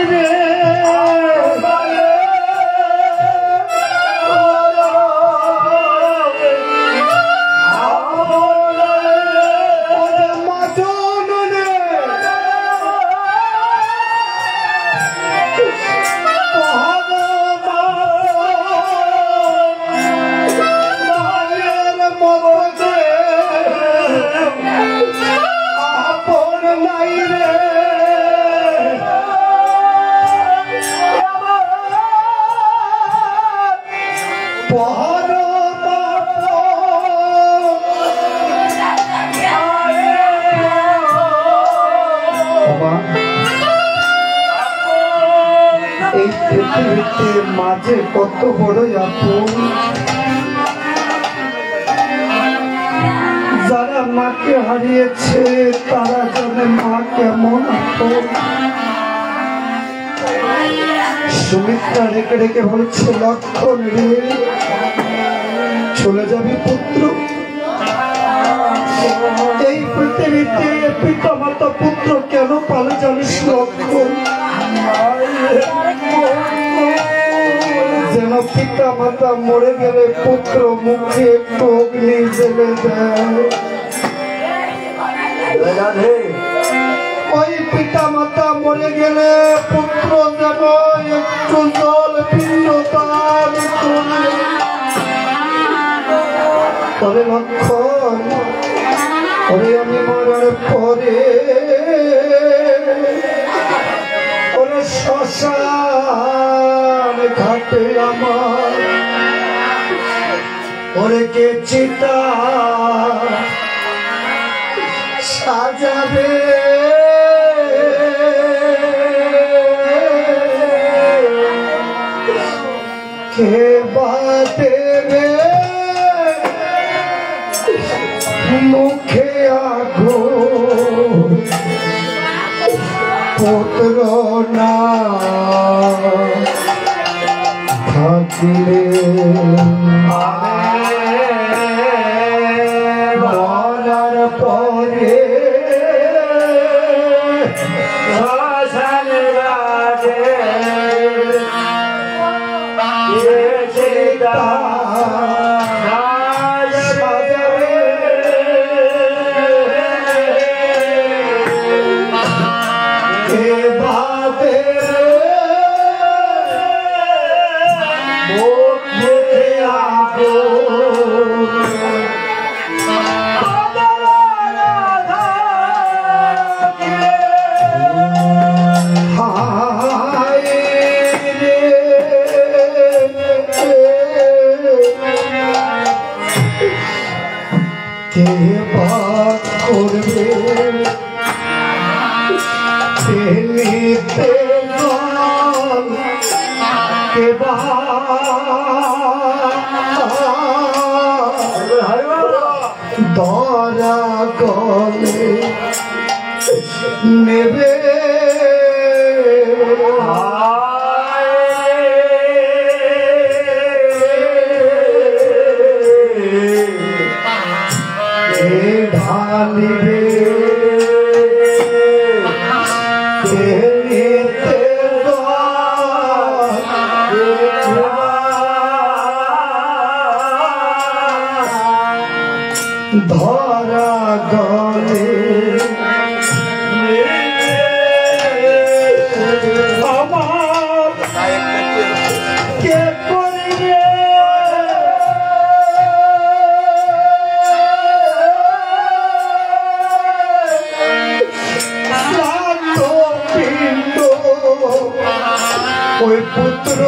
[SPEAKER 1] রে মাঝে কত বড় আপন যারা মাকে হারিয়েছে তারা জানে মা কেমন আপন। সুমিত্রা রেখে রেখে বলছে লক্ষণ রে চলে যাবি পুত্র, এই পৃথিবীতে পিতা মাতা পুত্র কেন পালে জানিস লক্ষণ? যেন পিতা মাতা মরে গেলে পুত্র মুখে একটু অগ্নি জ্বেলে দেয়, ওই পিতা মাতা মরে গেলে পুত্র যেন একটু জল পিণ্ডদান করে। লক্ষণ ওরে আমি মরার পরে ওরে শ্মশান ঘাটে আমার ওরে কে চিতা সাজাবে, কে বাদেবে মুখে আগো পুত্র না থাকিলে মরার পরে শ্মশান ঘাটে দরা গলে নেবে ঢালিবে ধরা গলে আমার কে করবে পিণ্ড ওই পুত্র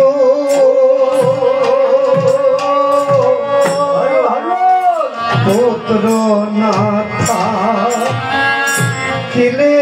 [SPEAKER 1] পুত্র না থাকিলে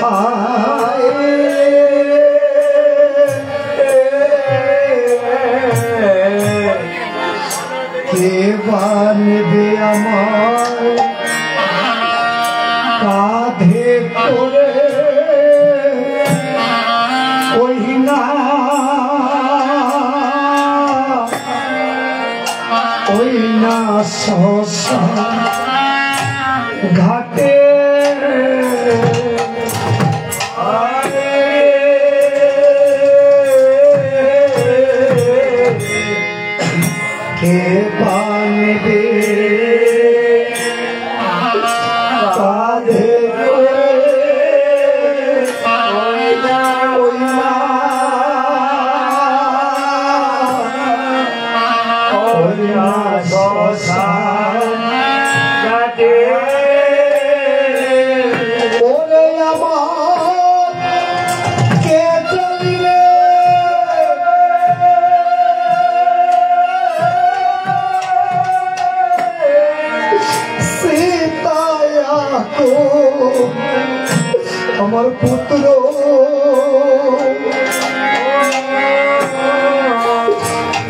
[SPEAKER 1] হায় বানবে আমার কাঁধে করে ওই না সহসা ঘাটে কে বানবে কাঁধে করে ওরে আমার কে চলিলে সীতায়া কো আমার পুত্র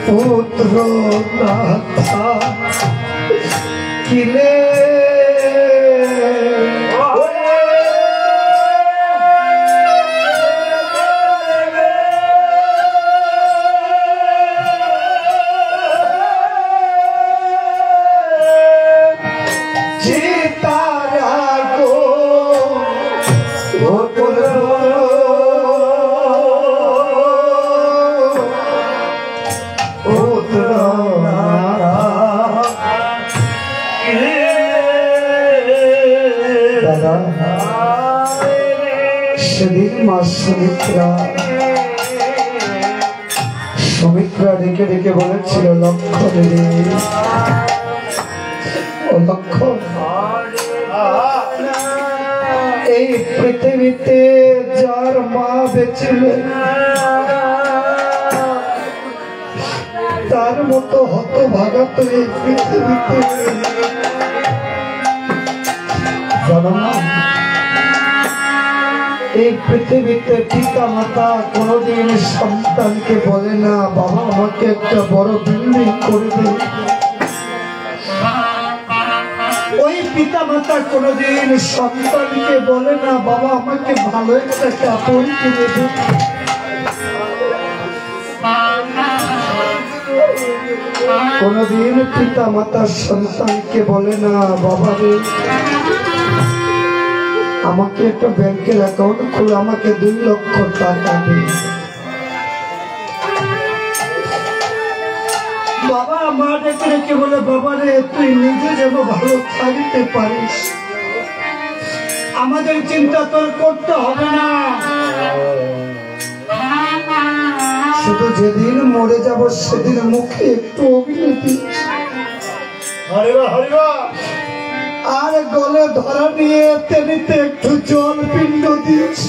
[SPEAKER 1] পুত্র নাথা কিলে সেদিন মা সুমিত্রা ডেকে ডেকে বলেছিল লক্ষণ ও লক্ষণ এই পৃথিবীতে যার মা বেঁচেলেন তার মতো হতভাগা তো এই পৃথিবীতে জানো না এই পৃথিবীতে পিতা মাতা কোনোদিন সন্তানকে বলে না বাবা আমাকে একটা বড় বিল্ডিং করে দে। ওই পিতা মাতা কোনোদিন সন্তানকে বলে না বাবা আমাকে ভালো একটা কাপড় কিনে দে। কোনোদিন পিতা মাতা সন্তানকে বলে না বাবা রে আমাকে একটা ব্যাংকের অ্যাকাউন্ট খুলে আমাকে 2 লক্ষ টাকা দিন। বাবা মা ডেকে রেখে বলে বাবা রে তুই নিজে যেন ভালো থাকতে পারিস আমাদের চিন্তা তোর করতে হবে না, শুধু যেদিন মরে যাব সেদিন মুখে একটু অভিনেতি আর গলে ধরা নিয়ে তেলিতে একটু জল পিণ্ড দিস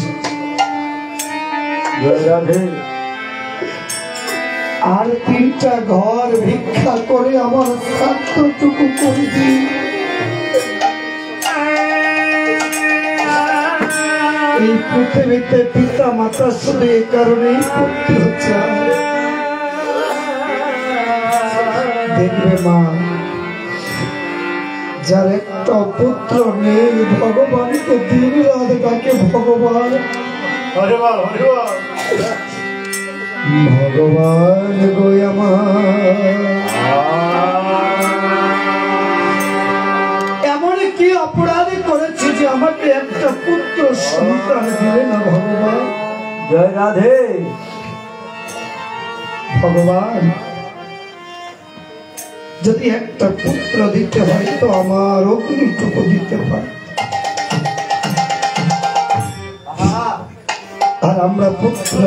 [SPEAKER 1] আর 3টা ঘর ভিক্ষা করে আমার শ্রাদ্ধটুকু করে দি। এই পৃথিবীতে পিতা মাতা শুধু এই কারণেই পুত্র চায়। দেখবে মা যার একটা পুত্র নেই ভগবানকে দিন রাত ডাকে ভগবান ভগবান গো এমন কি অপরাধ করেছে যে আমাকে একটা পুত্র সন্তান দিলে না ভগবান।
[SPEAKER 3] জয় রাধে।
[SPEAKER 1] ভগবান যদি একটা পুত্র দিতে হয় তো আমার অগ্নিটুকু দিতে পারে। আর আমরা পুত্র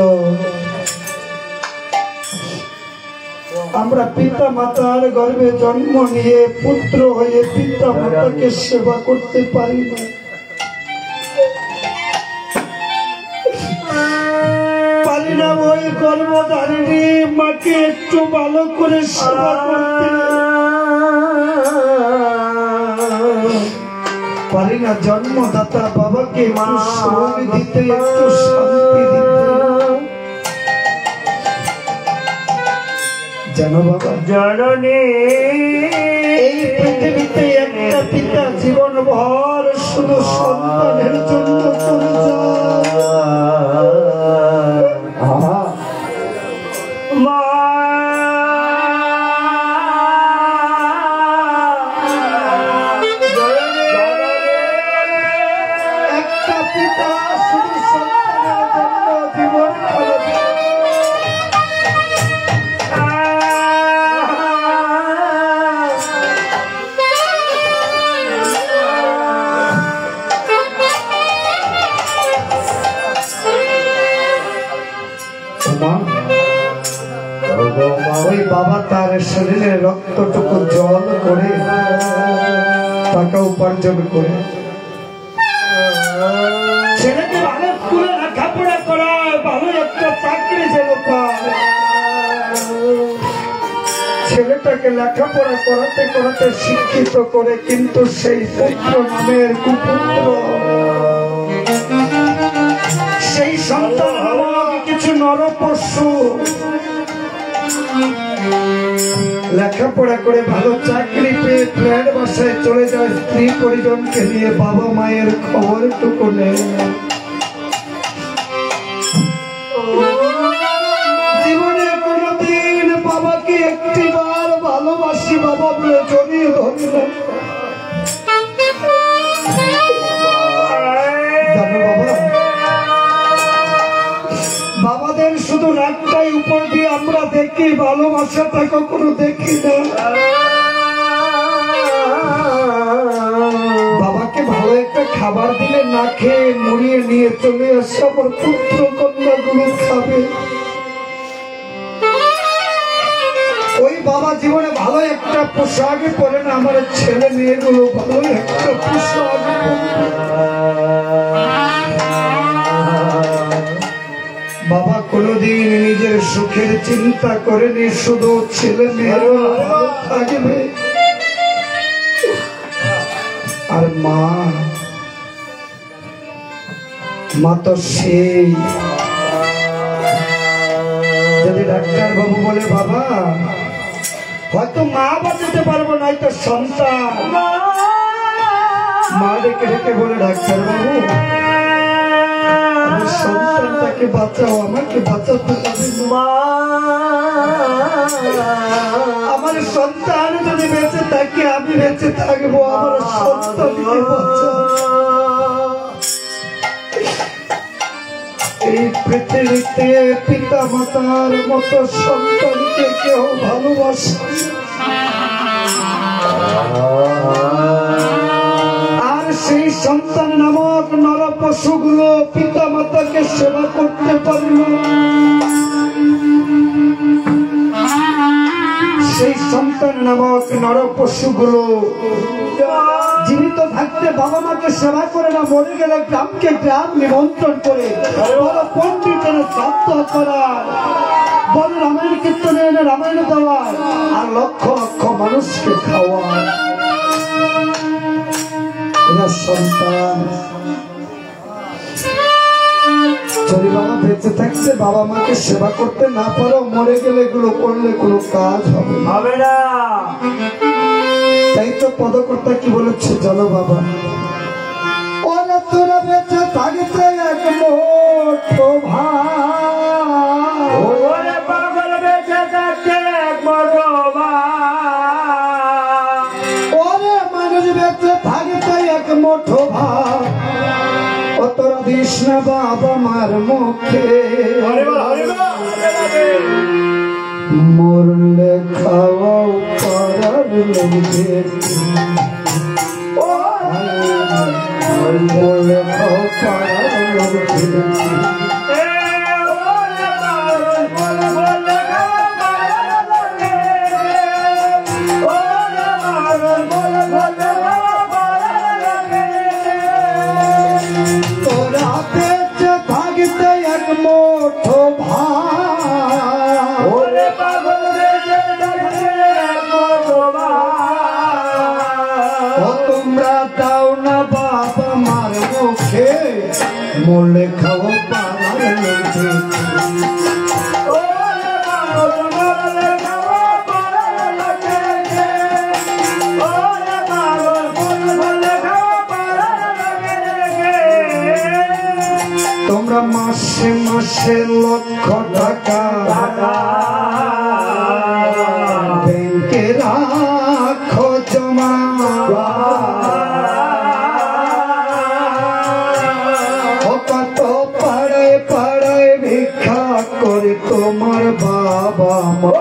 [SPEAKER 1] আমরা পিতা মাতার গর্ভে জন্ম নিয়ে পুত্র হয়ে পিতা মাতাকে সেবা করতে পারি না। পারি না ওই গর্ভধারিণী মাকে একটু ভালো করে সেবা করতে পারি না। জন্মদাতা বাবাকে একটু শ্রম দিতে একটু শান্তি দিতে জানো বাবা।
[SPEAKER 3] জননী
[SPEAKER 1] এই পৃথিবীতে একটা পিতা জীবন ভর শুধু সন্তানের জন্য করে একটা পিতা শুধু সন্তানের জন্য জীবন করে ওই বাবা তার শরীরে রক্তটুকু জল করে টাকা উপার্জন করে ছেলেকে ভালো স্কুলে লেখাপড়া করায়, ভালো একটা চাকরি যেন পায়। ছেলেটাকে লেখাপড়া করাতে করাতে শিক্ষিত করে, কিন্তু সেই পুত্র নামের কুপুত্র, সেই সন্তান কিছু নরপশু লেখাপড়া করে ভালো চাকরি পেয়ে ফ্ল্যাট বাসায় চলে যায়, স্ত্রী পরিজনকে নিয়ে বাবা মায়ের খবরটুকু নেই। জীবনে কোনদিন বাবাকে একটিবার ভালোবাসি বাবা বলে জড়িয়ে ধরল। জানো বাবা, বাবাদের শুধু রাগটাই উপর দিয়ে আমরা দেখি, ভালোবাসাটা কখনো দেখি না। বাবাকে ভালো একটা খাবার দিলে না খেয়ে মুড়িয়ে নিয়ে চলে আসে, আমার পুত্র কন্যা গুলো খাবে। ওই বাবা জীবনে ভালো একটা পোশাক পরে না, আমার ছেলে মেয়েগুলো ভালো একটা পোশাক বাবা কোনদিন নিজের সুখের চিন্তা করেনি, শুধু ছেলে মেয়ের ভালো থাকবে। আর মা তো সেই, যদি ডাক্তার বাবু বলে বাবা হয়তো মা বাঁচাতে পারবো না, তো সন্তান, মা ডেকে ডেকে বলে ডাক্তার বাবু সন্তানটাকে বাঁচাও, আমাকে বাঁচাতে হবে। মা, আমার সন্তান যদি বেঁচে থাকে আমি বেঁচে থাকবো, আমার সন্তানকে বাঁচাও। এই পৃথিবীতে পিতা মাতার মতো সন্তানকে কেউ ভালোবাসে, আর সেই সন্তান নামক নর পশুগুলো পিতা মাতাকে সেবা করতে পারল। সেই সন্তান নামক নর পশুগুলো জীবিত থাকতে বাবা মাকে সেবা করে না, মরে গেলে গ্রামকে গ্রাম নিমন্ত্রণ করে বড় পণ্ডিতের শ্রাদ্ধ করার, বড় রামায়ণ কীর্তনে এনে রামায়ণ দেওয়ার, আর লক্ষ লক্ষ মানুষকে খাওয়ার। এরা সন্তান। যদি বাবা বেঁচে থাকতে বাবা মাকে সেবা করতে না পারো, মরে গেলে এগুলো করলে কোনো কাজ হবে না। তাই তো পদকর্তা কি বলেছে জানো বাবা, ওরা তোরা বেঁচে থাকতে এক মুঠো ভাত, ওরে পাগল বেঁচে থাকতে এক মুঠো ভাত, ওরে মানুষ বেঁচে থাকতে এক মুঠো ভাত, ও তোরা দিস না বাবা মার মুখে, মরলে খাওয়াও পাড়ার লোকের, মরলে খাও পাড়ার লোকের। তোরা বেঁচে থাকতে এক মুঠো ভাত, ওরে পাগল বেঁচে থাকতে এক মুঠো ভাত, ও তোমরা দাও না বাবা মার মুখে, মরলে খাও পাড়ার লোকে। ওরে পাগল মরলে খাও পাড়ার লোকে, মাসে মাসে লক্ষ টাকা ব্যাংকে রাখো জমা কত পাড়ায় পাড়ায় ভিক্ষা করে তোমার বাবা মা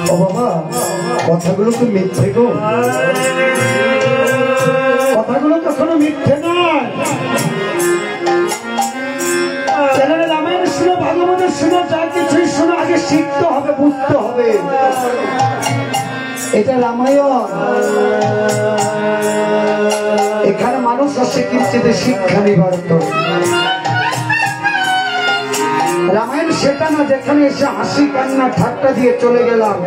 [SPEAKER 1] ও বাবা কথাগুলো তো মিথ্যে গো কথাগুলো কখনো মিথ্যে নয় রামায়ণ শুনে ভাগবত শুনে যা কিছুই শুনে আগে শিখতে হবে বুঝতে হবে এটা রামায়ণ এখানে মানুষ আসে কিন্তু শিক্ষা নিবার রামায়ণ সেটা না যেখানে এসে হাসি কান্না ঠাট্টা দিয়ে চলে গেলাম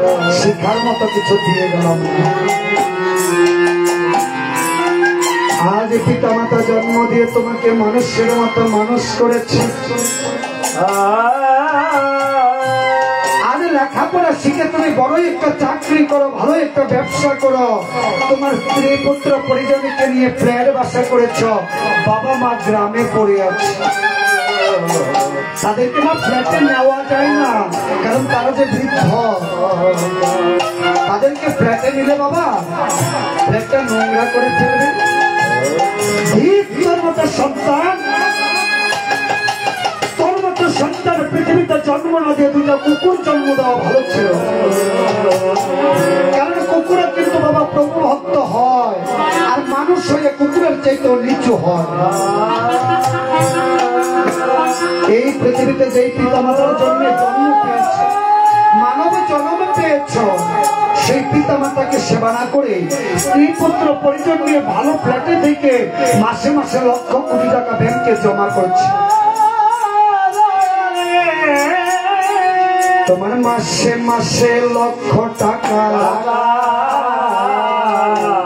[SPEAKER 1] শিক্ষার মতো কিছু দিয়ে গেলাম আজ পিতা মাতা জন্ম দিয়ে তোমাকে মানুষের মতো মানুষ করেছে আজ লেখাপড়া শিখে তুমি বড় একটা চাকরি করো ভালো একটা ব্যবসা করো তোমার স্ত্রী পুত্র পরিজনকে নিয়ে ফ্ল্যাট বাসা করেছ বাবা মা গ্রামে পড়ে আছে তাদেরকে না ফ্ল্যাটে নেওয়া যায় না কারণ তারা যে বৃদ্ধ তাদেরকে ফ্ল্যাটে নিলে বাবা ফ্ল্যাটটা নোংরা করে ফেলবে তোর মতো সন্তান তোর মতো সন্তান পৃথিবীতে জন্ম না দিয়ে দুটা কুকুর জন্ম দেওয়া ভালো ছিল কারণ কুকুরের কিন্তু বাবা প্রভু ভক্ত হয় আর মানুষ হয়ে কুকুরের চাইতেও নিচু হয় এই পৃথিবীতে যেই পিতা মাতার জন্য জন্ম পেয়েছে মানব জন্ম পেয়েছ সেই পিতা মাতাকে সেবা না করে স্ত্রী পুত্র পরিজন নিয়ে ভালো ফ্ল্যাটে থেকে মাসে মাসে লক্ষ কোটি টাকা ব্যাংকে জমা করছে তোমার মাসে মাসে লক্ষ টাকা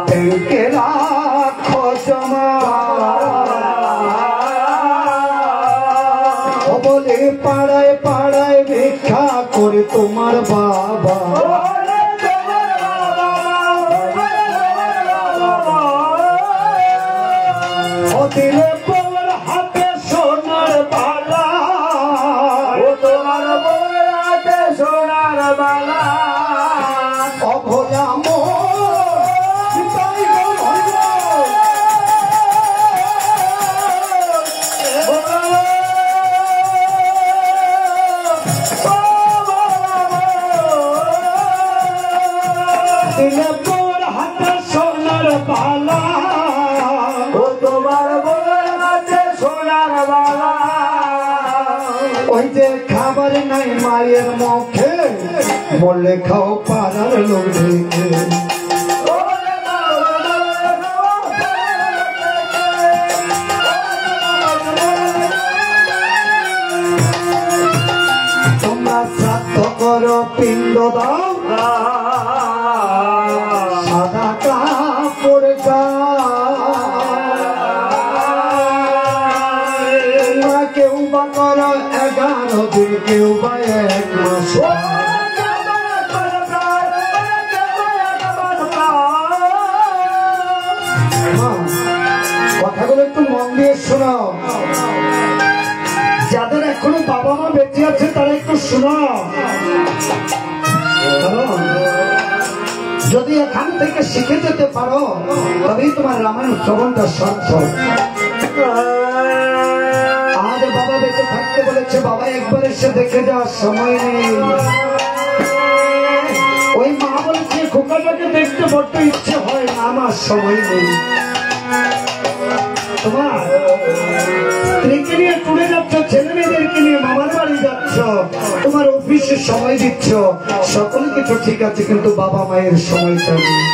[SPEAKER 1] ব্যাংকে রাখো জমা বলে পাড়ায় পাড়ায় ভিক্ষা করে তোমার বাবা দিলে বউর হাতে সোনার বালা ও তোমার বউর হাতে সোনার বালা অভয়া দিলে বউর হাতে সোনার বালা ওই যে খাবার নাই মায়ের মুখে বললে খাও পাড়ার লোক তোমরা শ্রাদ্ধ করো পিণ্ড দাও সাদা কাপড় কেউ বা করো 11 দিন কেউ বা 1 মাস কথাগুলো একটু মন দিয়ে শোনো যাদের এখনো বাবা মা বেঁচে আছে তারা একটু শোনো যদি এখান থেকে শিখে যেতে পারো তবেই তোমার রামায়ণ শ্রবণটা সার্থক আজ বাবা বেঁচে থাকতে বলেছে বাবা একবার এসে দেখে যাওয়ার সময় নেই ওই মা বলেছে খোকাটাকে দেখতে বড্ড ইচ্ছে হয় না আমার সময় নেই তোমার স্ত্রীকে নিয়ে টুরে যাচ্ছ ছেলে মেয়েদেরকে নিয়ে মামার বাড়ি যাচ্ছ তোমার অফিসে সময় দিচ্ছ সকল কিছু ঠিক আছে কিন্তু বাবা মায়ের সময়টা নেই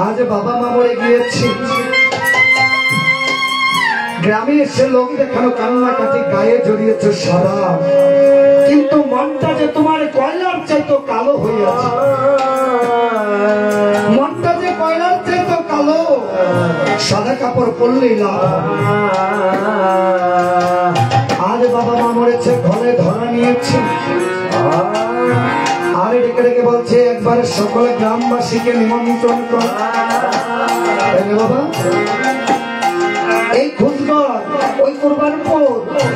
[SPEAKER 1] আজ বাবা মা মরে গিয়েছে গ্রামে এসে লোক দেখানো কান্নাকাটি গায়ে জড়িয়েছে সারা কিন্তু মনটা যে তোমার কয়লার চাইতো কালো হয়ে আছে মনটা যে কয়লার চাইতো কালো সাদা কাপড় পরলেই লাভ আজ বাবা মা মরেছে ঘরে ধরা নিয়েছে আর ডেকে লেগে বলছে একবারে সকলে গ্রামবাসীকে নিমন্ত্রণ কর। বাবা এই খুঁজগর ওই কোরবানপুর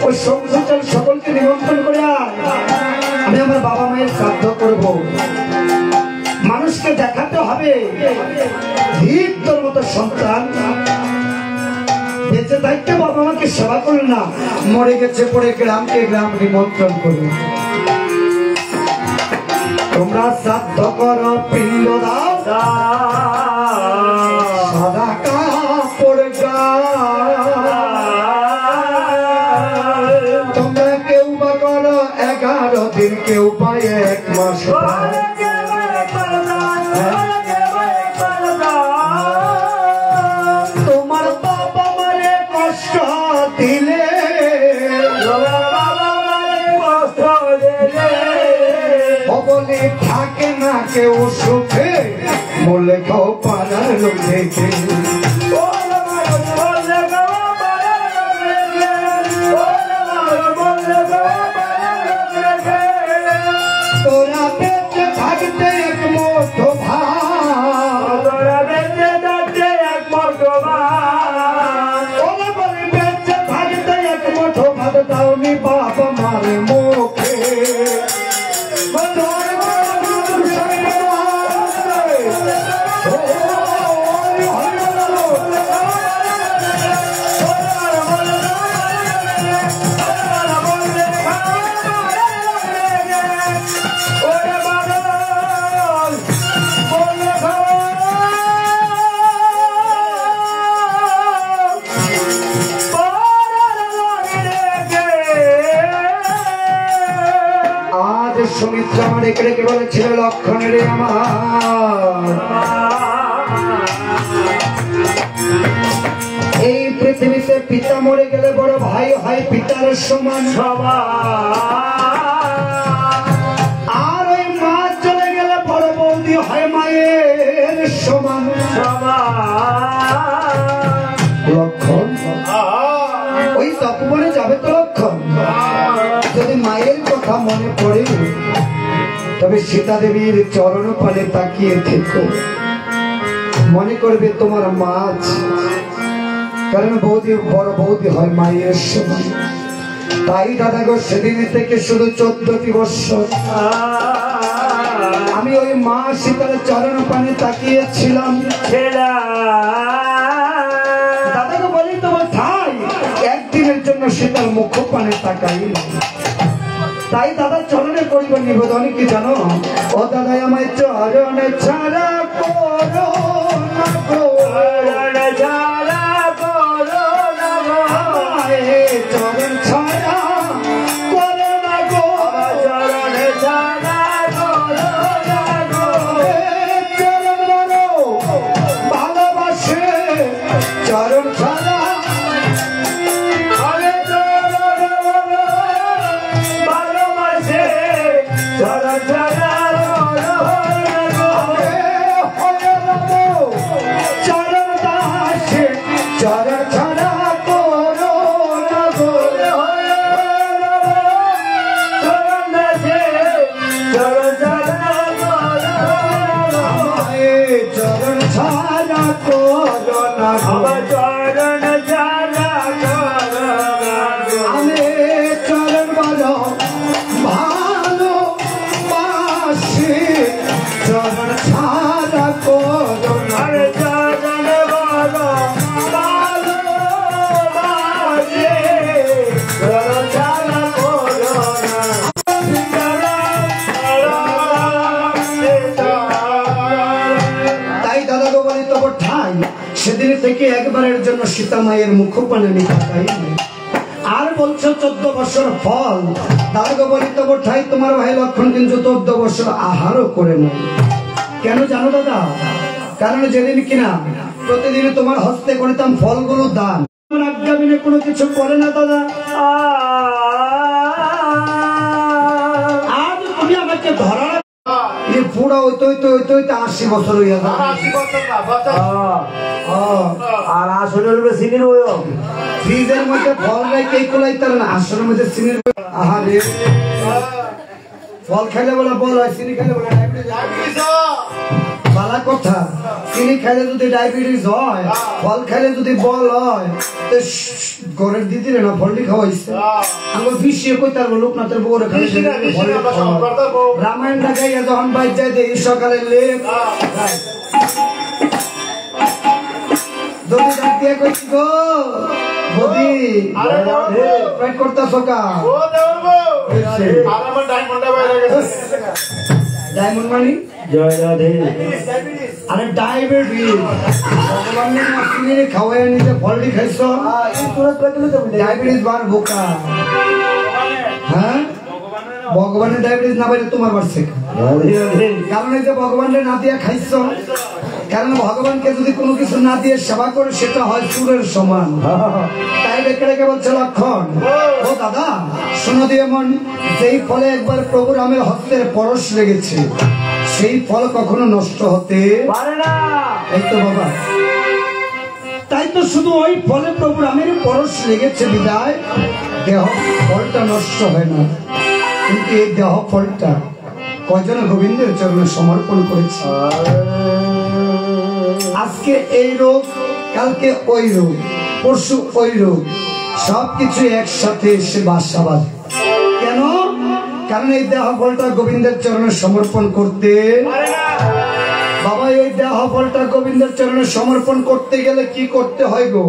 [SPEAKER 1] ওই সংসার সকলকে নিমন্ত্রণ করে আমি আমার বাবা মায়ের শ্রাদ্ধ করব। মানুষকে দেখাতে হবে তোর মতো সন্তান বেঁচে থাকতে বাবা মাকে সেবা করলেন না, মরে গেছে পরে গ্রামকে গ্রাম নিমন্ত্রণ করবে। তোমরা শ্রাদ্ধ করো পিণ্ড দাও সাদা কাপড় তোমরা কেউ বা করো 11 দিন, কেউ পায় 1 মাস। তোমার বাবা মারে কষ্ট দিলে বলে থাকে না কেউ সুখে, বলে খাও পাড়ার দেখে। তোরা বেঁচে থাকতে এক মুঠো ভাত, তোরা বেঁচে থাকতে এক মুঠো ভাত, ওরা বলে বেঁচে থাকতে এক মুঠো ভাত দাওনি বাবা মারে মুখে। সুমিত্রা আমার রেখে রেখে বলেছিল লক্ষণের আমার এই পৃথিবীতে পিতা মরে গেলে বড় ভাই হয় পিতার সমান, আর ওই মা চলে গেলে বড় বৌদি হয় মায়ের সমান। লক্ষণ ওই তপবনে যাবে তো লক্ষণ, যদি মায়ের কথা মনে পড়ে তবে সীতা দেবীর চরণ পানে তাকিয়ে থেকো, মনে করবে তোমার মাছ, কারণ বৌদি বড় বৌদি হয় মায়ের সমান। তাই দাদা গো সেদিন থেকে শুধু 14টি বৎসর আমি ওই মা সীতার চরণ পানে তাকিয়েছিলাম। দাদা গো বলি তোমার ঠাই একদিনের জন্য সীতার মুখ পানে তাকাই। তাই দাদা চরণে করিব নিবেদন কি জানো, ও দাদা আমায় চরণে ছাড়া করো না গো, চরণ ছাড়া করো না গো, চরণে ছাড়া করো না গো। চরণ বলো ভালোবাসে চরণ ছাড়া সেদিন থেকে একবারের জন্য সীতা মায়ের মুখ পানে আমি তাকাই। আর বলছো 14 বছর ফল, দাদা বলি তবু ঠাই তোমার ভাই লক্ষণ কিন্তু 14 বছর আহারও করে নেই। কেন জানো দাদা? কারণ যেদিন কিনা প্রতিদিন তোমার হস্তে করিতাম ফলগুলো দান, আজ্ঞা বিনে কোনো কিছু করে না দাদা। আজ তুমি আমাকে ধরা পুরা হইতে হইতে হইতে হইতে 80 বছর হইয়া যায়।
[SPEAKER 3] আর আসলের চিনির বইও
[SPEAKER 1] ফ্রিজের মধ্যে ফল রেখে কোলাইতার না, আসলের মধ্যে চিনির। আহারে ফল খাইলে বলে বল হয়, চিনি খাইলে বলে ডায়াবেটিস বালা কথা। চিনি খাইলে যদি ডায়াবেটিস হয়, ফল খাইলে যদি বল হয়, তো ঘরের দিদিরে না ফলটি খাওয়াইছে। আমার বিষিয়ে কই তার লোকনাথের বউরে খালি রামায়ণ ঢাকাইয়া যখন বাইর যায় দেখি সকালে লেপ যদি ডাক দিয়ে কইছি গো বদি পেট করতেছ কা ডায়মন্ড মানি
[SPEAKER 3] জয় রাধে।
[SPEAKER 1] আরে ডায়াবেটিস ভগবানের মাসিনে খাওয়াই নিতে ফলটি খাইছ ডায়াবেটিস বার বোকা। হ্যাঁ ভগবানের ডায়াবেটিস না বাইরে তোমার বাড়ছে কারণ এই যে ভগবানের না দিয়ে খাইছ, কারণ ভগবানকে যদি কোনো কিছু না দিয়ে সেবা করে সেটা হয় চুরের সমান। তাই রেখে রেখে বলছে লক্ষণ, ও দাদা শোনো দিয়ে মন, যেই ফলে একবার প্রভু রামের হস্তের পরশ লেগেছে সেই ফল কখনো নষ্ট হতে
[SPEAKER 3] পারে না।
[SPEAKER 1] এই তো বাবা, তাই তো শুধু ওই ফলে প্রভু রামের পরশ লেগেছে বিদায় দেহ ফলটা নষ্ট হয় না। কিন্তু এই দেহ ফলটা কজন গোবিন্দের চরণে সমর্পণ করেছে। আজকে এই রোগ, কালকে ওই রোগ, পরশু ওই রোগ, সবকিছু একসাথে এসে বাসা বাঁধে। কেন? কারণ এই দেহ ফলটা গোবিন্দের চরণে সমর্পণ করতে বাবা, এই দেহ ফলটা গোবিন্দের চরণে সমর্পণ করতে গেলে কি করতে হয় গো?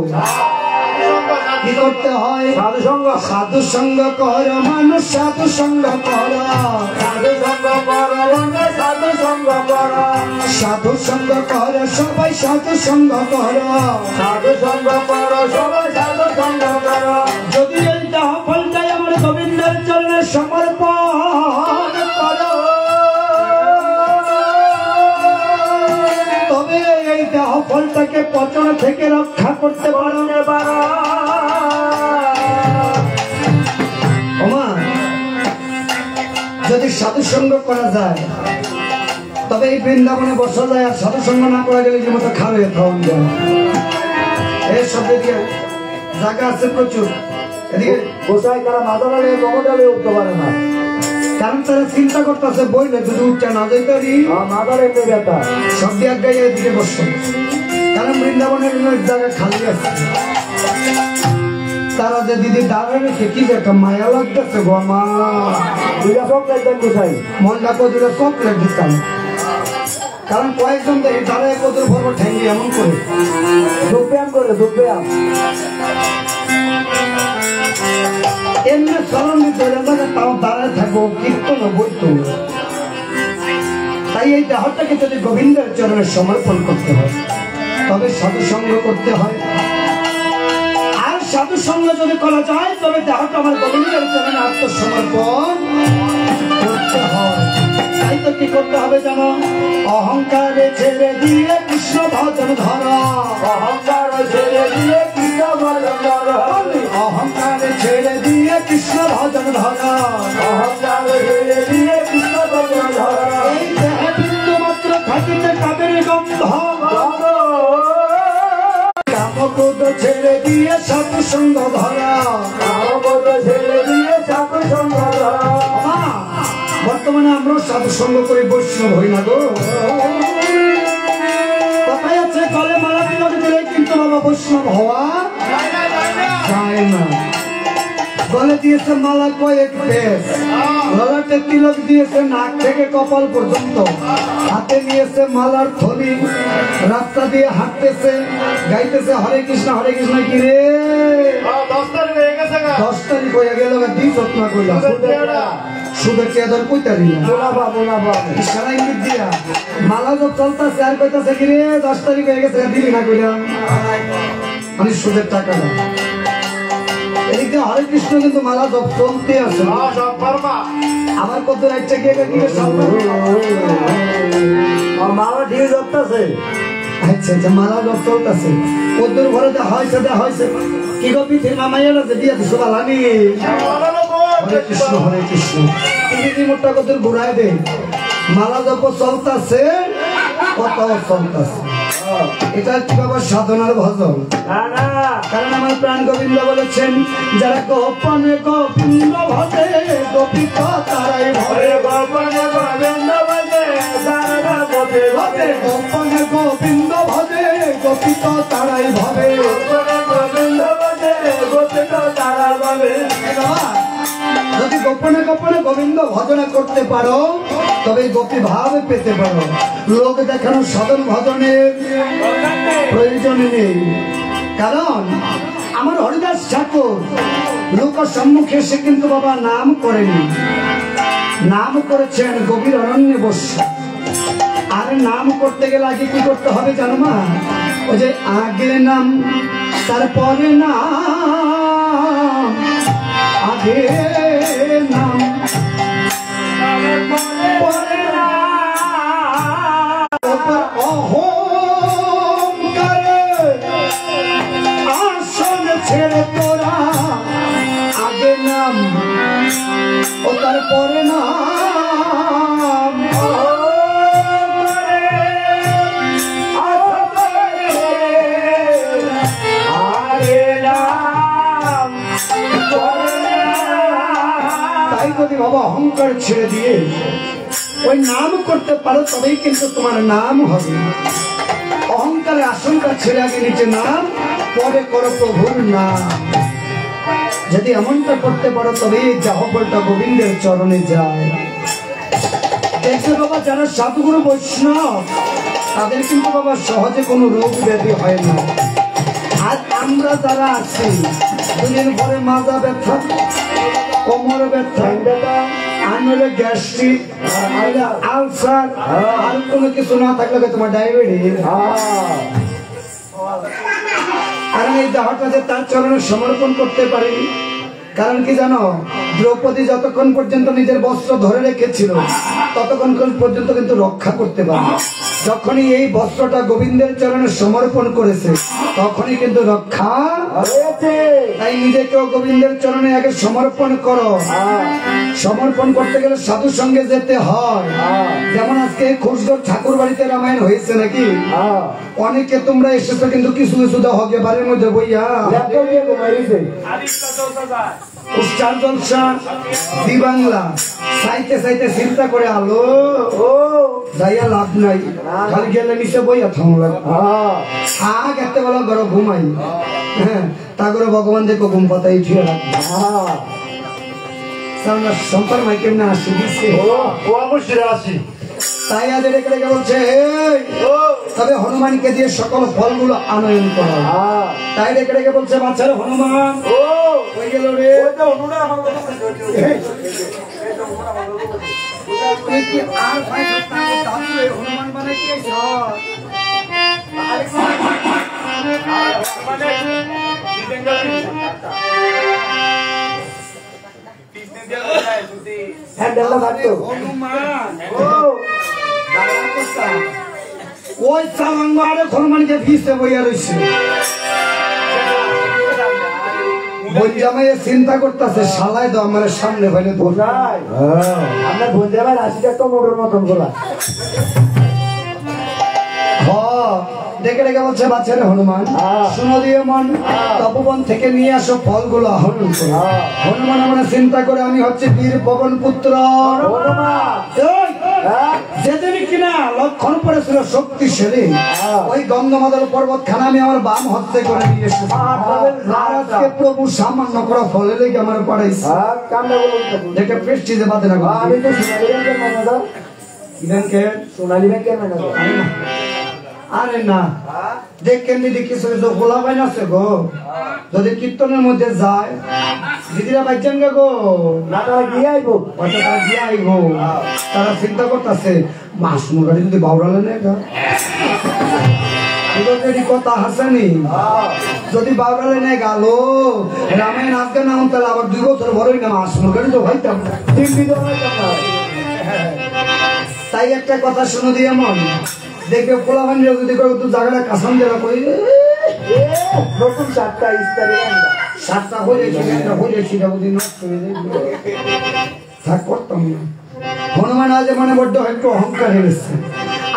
[SPEAKER 1] কি করতে হয়?
[SPEAKER 3] সাধু সঙ্গ,
[SPEAKER 1] সাধু সঙ্গ কর মানুষ, সাধু সঙ্গ কর,
[SPEAKER 3] সাধু সঙ্গ কর, সাধু সঙ্গ কর,
[SPEAKER 1] সাধু সঙ্গ কর সবাই, সাধু সঙ্গ কর,
[SPEAKER 3] সাধু সঙ্গ কর সবাই, সাধু সঙ্গ কর।
[SPEAKER 1] যদি এই দেহ ফলটাই আমার গোবিন্দের চরণে সমর্পণ করো, তবে এই দেহ ফলটাকে পচন থেকে রক্ষা করতে পারো। যদি সাধু সঙ্গ করা যায় তবে এই বৃন্দাবনে বসা যায়, আর সাধু সঙ্গ না করা গেলে যে মতো খাবে খাওয়ান যায়। এই সব দিকে জায়গা আছে প্রচুর, এদিকে
[SPEAKER 3] গোসাই তারা মাথা ডালে কমটালে উঠতে পারে না,
[SPEAKER 1] কারণ তারা চিন্তা করতেছে বইলে যদি উঠতে না যাই পারি
[SPEAKER 3] মাথার এমনি ব্যথা।
[SPEAKER 1] সব দিয়ে গায়ে এদিকে বসো, কারণ বৃন্দাবনের জায়গা খালি আছে। তারা যে দিদি দাঁড়ায় রেখে কি একটা মায়া লাগতেছে গো আমার,
[SPEAKER 3] দুইটা চকলেট দেন গোসাই,
[SPEAKER 1] মনটা কদুরে চকলেট দিতাম। কারণ কয়েকজন দেখি দাঁড়ায় কদুর ভরবো ঠেঙ্গি এমন করে
[SPEAKER 3] দুধ ব্যায়াম করে, দুধ ব্যায়াম।
[SPEAKER 1] এমনি চরণ দিতে তাও দাঁড়ায় থাকবো, কীর্তন বইতো। তাই এই দেহটাকে যদি গোবিন্দের চরণে সমর্পণ করতে হয় তবে সাধু সঙ্গ করতে হয়। আর সাধু সঙ্গ যদি করা যায় তবে দেহটা আমার গোবিন্দের চরণে আত্মসমর্পণ করতে হয়। তাই তো কি করতে হবে জানো? অহংকারে ছেড়ে দিয়ে কৃষ্ণ ভজন ধর,
[SPEAKER 3] অহংকার ছেড়ে দিয়ে কৃষ্ণ ভজন ধর,
[SPEAKER 1] অহংকারে ছেড়ে দিয়ে কৃষ্ণ ভজন ধর,
[SPEAKER 3] অহংকার ছেড়ে দিয়ে কৃষ্ণ ভজন ধর।
[SPEAKER 1] এই দেহে বিন্দু মাত্র থাকিতে কাবের গন্ধ, কামক্রোধ ছেড়ে দিয়ে সাধু সঙ্গ ধরা,
[SPEAKER 3] কামক্রোধ ছেড়ে দিয়ে সাধু সঙ্গ ধরা।
[SPEAKER 1] বর্তমানে আমরা সাধু সঙ্গ করে বৈষ্ণব হই না গো। কথাই আছে গলে মালা তিলক দিলে কিন্তু বাবা বৈষ্ণব হওয়া যায় না। গলে দিয়েছে মালা কয়েক পেস, গলাতে তিলক দিয়েছে নাক থেকে কপাল পর্যন্ত, হাতে নিয়েছে মালার থলি, রাস্তা দিয়ে হাঁটতেছে, গাইতেছে হরে কৃষ্ণ কি রে 10 তারিখ হয়ে গেল, 2 যত্ন করলাম সুদের চেয়াদর কইতারি না ইশারা ইঙ্গিত দিয়া মালা যত চলতেছে আর কইতাছে কি রে 10 তারিখ হয়ে গেছে দিলি না কইলাম, মানে সুদের টাকা না। এদিকে হরে কৃষ্ণ কিন্তু মালা জপ চলতে আছে, আমার কত একটা গিয়ে
[SPEAKER 3] মালা ঠিক যাচ্ছে।
[SPEAKER 1] আচ্ছা আচ্ছা মালা জপ চলতেছে, কদ্দুর ঘরে হয়েছে কি গো পিঠির মামাইয়ারা যে দিয়া দিছো বালানি। হরে কৃষ্ণ তিনি মোটা কদ্দুর ঘুরাই দে, মালা জপ চলতেছে কত চলতেছে। এটা কি বাবা সাধনার ভজন? কারণ আমার প্রাণ গোবিন্দ বলেছেন যারা গোপনে গোবিন্দ ভজে গোপিত তারাই ভরে, গোপনে গোবিন্দ ভজে গোপী তো তারাই ভাবে
[SPEAKER 3] গোবিন্দ বলে গোপে তো তারা ভাবে।
[SPEAKER 1] যদি গোপনে গোপনে গোবিন্দ ভজনা করতে পারো তবে গোপী ভাব পেতে পারো। লোক দেখানো সাধন ভজনের প্রয়োজন নেই, কারণ আমার হরিদাস ঠাকুর লোক সম্মুখে সে কিন্তু বাবা নাম করেনি, নাম করেছেন গভীর অরণ্যে বসে। আর নাম করতে গেলে আগে কি করতে হবে জানো মা? ওই যে আগে নাম তারপরে নাম, আগে নাম পরে নাম, অহংকারে আসন ছেড়ে তোরা আগে নাম ও তারপরে নাম। তাই যদি বাবা অহংকার ছেড়ে দিয়ে ওই নাম করতে পারো তবেই কিন্তু তোমার নাম হবে। অহংকারের আশঙ্কা ছেড়ে আগে নিচে নাম, পরে করো প্রভুর নাম। যদি এমনটা করতে পারো তবেই যাহবলটা গোবিন্দের চরণে যায়। দেখছো বাবা, যারা সাধুগুরু বৈষ্ণব তাদের কিন্তু বাবা সহজে কোনো রোগ ব্যাধি হয় না। আর আমরা যারা আছি দুদিন পরে মাজা ব্যথা, কোমর ব্যথা, আনলে গ্যাস্ট্রিক, আলসার, আর কোনো কিছু না থাকলে তোমার ডায়াবেটিস। কারণ এই দেহটা যে তার চরণে সমর্পণ করতে পারেনি। কারণ কি জানো, দ্রৌপদী যতক্ষণ পর্যন্ত নিজের বস্ত্র ধরে রেখেছিল ততক্ষণ পর্যন্ত কিন্তু রক্ষা করতে পারে। যখনই এই বস্ত্রটা গোবিন্দের চরণে সমর্পণ করেছে তখনই কিন্তু রক্ষা হয়েছে। তাই নিজেকেও গোবিন্দের চরণে আগে সমর্পণ করো। সমর্পণ করতে গেলে সাধুর সঙ্গে যেতে হয়। যেমন আজকে খুশগড় ঠাকুর বাড়িতে রামায়ণ হয়েছে নাকি? অনেকে তোমরা এসেছো কিন্তু কিছু কিছু হকে বাড়ির মধ্যে বইয়া উচ্চার জলসা দি বাংলা চাইতে চাইতে চিন্তা করে আলো যাইয়া লাভ নাই, খালি গেলে নিচে বইয়া থামলা থাক এতে বেলা ঘর ঘুমাই। হ্যাঁ, তা করে ভগবান দেখো ঘুম পাতাই ছুঁয়ে রাখবে। সম্পার মাই কেমনে আসি দিচ্ছে
[SPEAKER 2] ও অবশ্যই আসি।
[SPEAKER 1] তাই আজ রেখে রেখে বলছে তবে হনুমানকে দিয়ে সকল ফলগুলো আনয়ন করা। তাই রেখে রেখে বলছে বাচ্চারা হনুমান হয়ে গেল রে। হনুমান মানে কি? ওই চালাঙ্গারে হনুমানকে ভিজতে বইয়া রয়েছে। বৈজামাই চিন্তা করতেছে শালায় তো আমার সামনে ফেলে বোঝায়।
[SPEAKER 3] আপনার বৈজামাই রাশিটা তো মোটর মতন গোলা।
[SPEAKER 1] ডেকে ডেকে বলছে বাচ্চারে হনুমান শুনো দিয়ে মন তপবন থেকে নিয়ে আসো ফলগুলো আহরণ করো। হনুমান আমরা চিন্তা করে আমি হচ্ছে বীর পবন পুত্র যেদিন কিনা লক্ষণ পড়েছিল শক্তিশালী ওই গন্ধমাদল পর্বত খানা আমি আমার বাম হস্তে করে নিয়ে এসেছি। আজকে প্রভু সামান্য করা ফলে লেগে আমার পাড়াইছে দেখে প্রেস্টিজে বাদে না।
[SPEAKER 3] আমি তো সোনালী ব্যাংকের ম্যানেজার।
[SPEAKER 1] আরে না দেখেন দিদি কিছু কিছু গোলা বাইন আছে গো, যদি কীর্তনের মধ্যে যায় দিদিরা বাইছেন গে গো
[SPEAKER 3] না তারা গিয়ে আইবো
[SPEAKER 1] তারা গিয়ে আইবো। তারা চিন্তা করতেছে মাস মুরগাড়ি যদি বাউরালে না কথা হাসানি যদি বাউরালে নেই গেল রামায়ণ আজকে নাম তাহলে আবার 2 বছর বড়ই না মাস মুরগাড়ি তো ভাইতাম না। তাই একটা কথা শুনে দিয়ে মন দেখবে পোলাবান যদি জায়গাটা কাসান দেওয়া করি
[SPEAKER 3] নতুন 7টা ইস্তারি
[SPEAKER 1] 7টা হয়ে সেটা বুঝি নষ্ট হয়ে যায় থাক করতাম না। হনুমান আজ মানে বড্ড একটু অহংকার হয়েছে।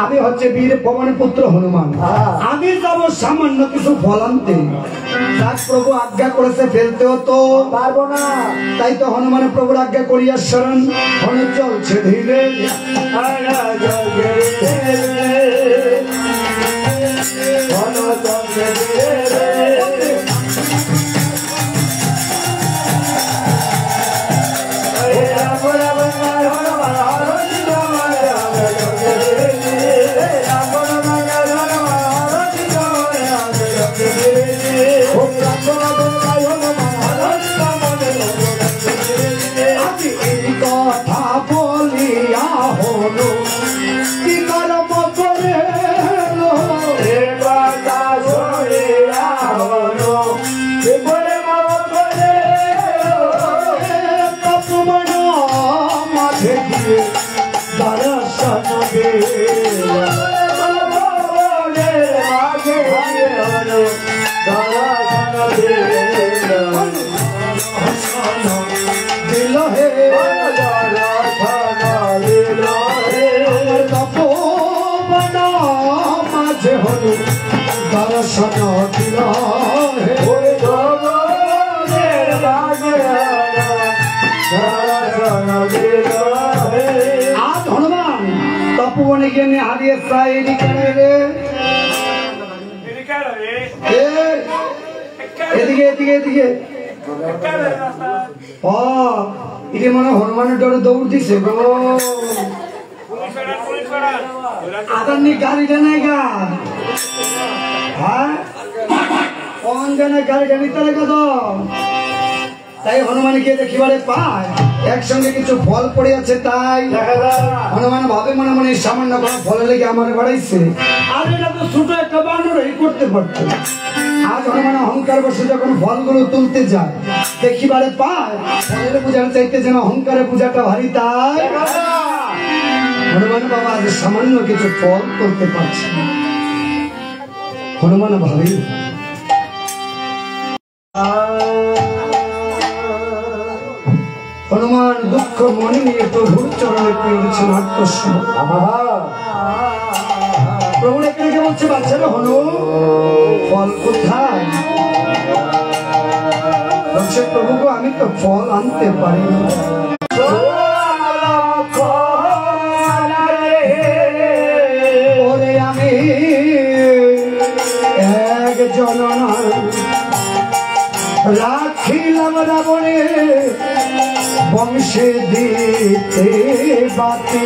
[SPEAKER 1] আমি হচ্ছে বীর পবনের পুত্র হনুমান, আমি যাবো সামান্য কিছু ফল আনতে। যাক প্রভু আজ্ঞা করেছে ফেলতেও তো
[SPEAKER 3] পারবো না।
[SPEAKER 1] তাই তো হনুমানের প্রভুর আজ্ঞা করিয়া শরণ হনু চলছে ধীরে হলো কি কর্ম করে মাঝে গিয়ে দর্শন দিল হে তপবন মাঝে হলো দর্শন দিল হে আজ হনুমান তপবনে গিয়ে হারিয়ে প্রায় রে এদিকে এদিকে এদিকে ও এটি মনে হনুমানের ডরে দৌড় দিছে গো আদার নি গাড়িটা নাই গা হ্যাঁ কোন জানে গাড়িটা নিতে রেখে তো তাই হনুমান গিয়ে দেখিবারে পায় একসঙ্গে কিছু ফল পড়ে আছে তাই হনুমান ভাবে মনে মনে সামান্য কোনো ফলে লেগে আমার বাড়াইছে আর এটা তো ছোট একটা বানর এই করতে পারতো আজ হনুমান অহংকার বসে যখন ফলগুলো তুলতে যায় দেখিবারে পায় ফলের পূজার চাইতে যেন অহংকারের পূজাটা ভারী তাই হনুমান বাবা আজ সামান্য কিছু ফল তুলতে পারছে হনুমান ভাবি হনুমান দুঃখ মনে নিয়ে প্রভুর চরণে পেয়েছেন আত্মস্ব প্রভু রেখে রেখে বলছে বাচ্চারা হনু ফল কোথায় বলছে প্রভু গো আমি তো ফল আনতে পারি না ওরে আমি একজন রাখিলাম রাবণে বংশে দিতে বাতে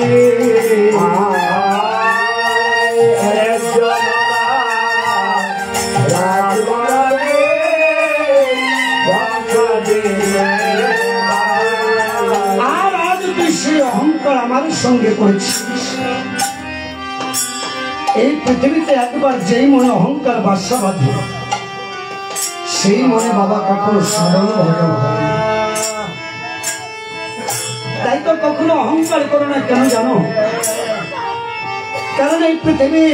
[SPEAKER 1] আর আজ বিশ্বে অহংকার আমার সঙ্গে করেছে এই পৃথিবীতে একবার যেই মনে অহংকার বাসা বাঁধে সেই মনে বাবা কখনো সাধন ভজন হয় না তাই তো কখনো অহংকার করো না কেন জানো কারণ এই পৃথিবী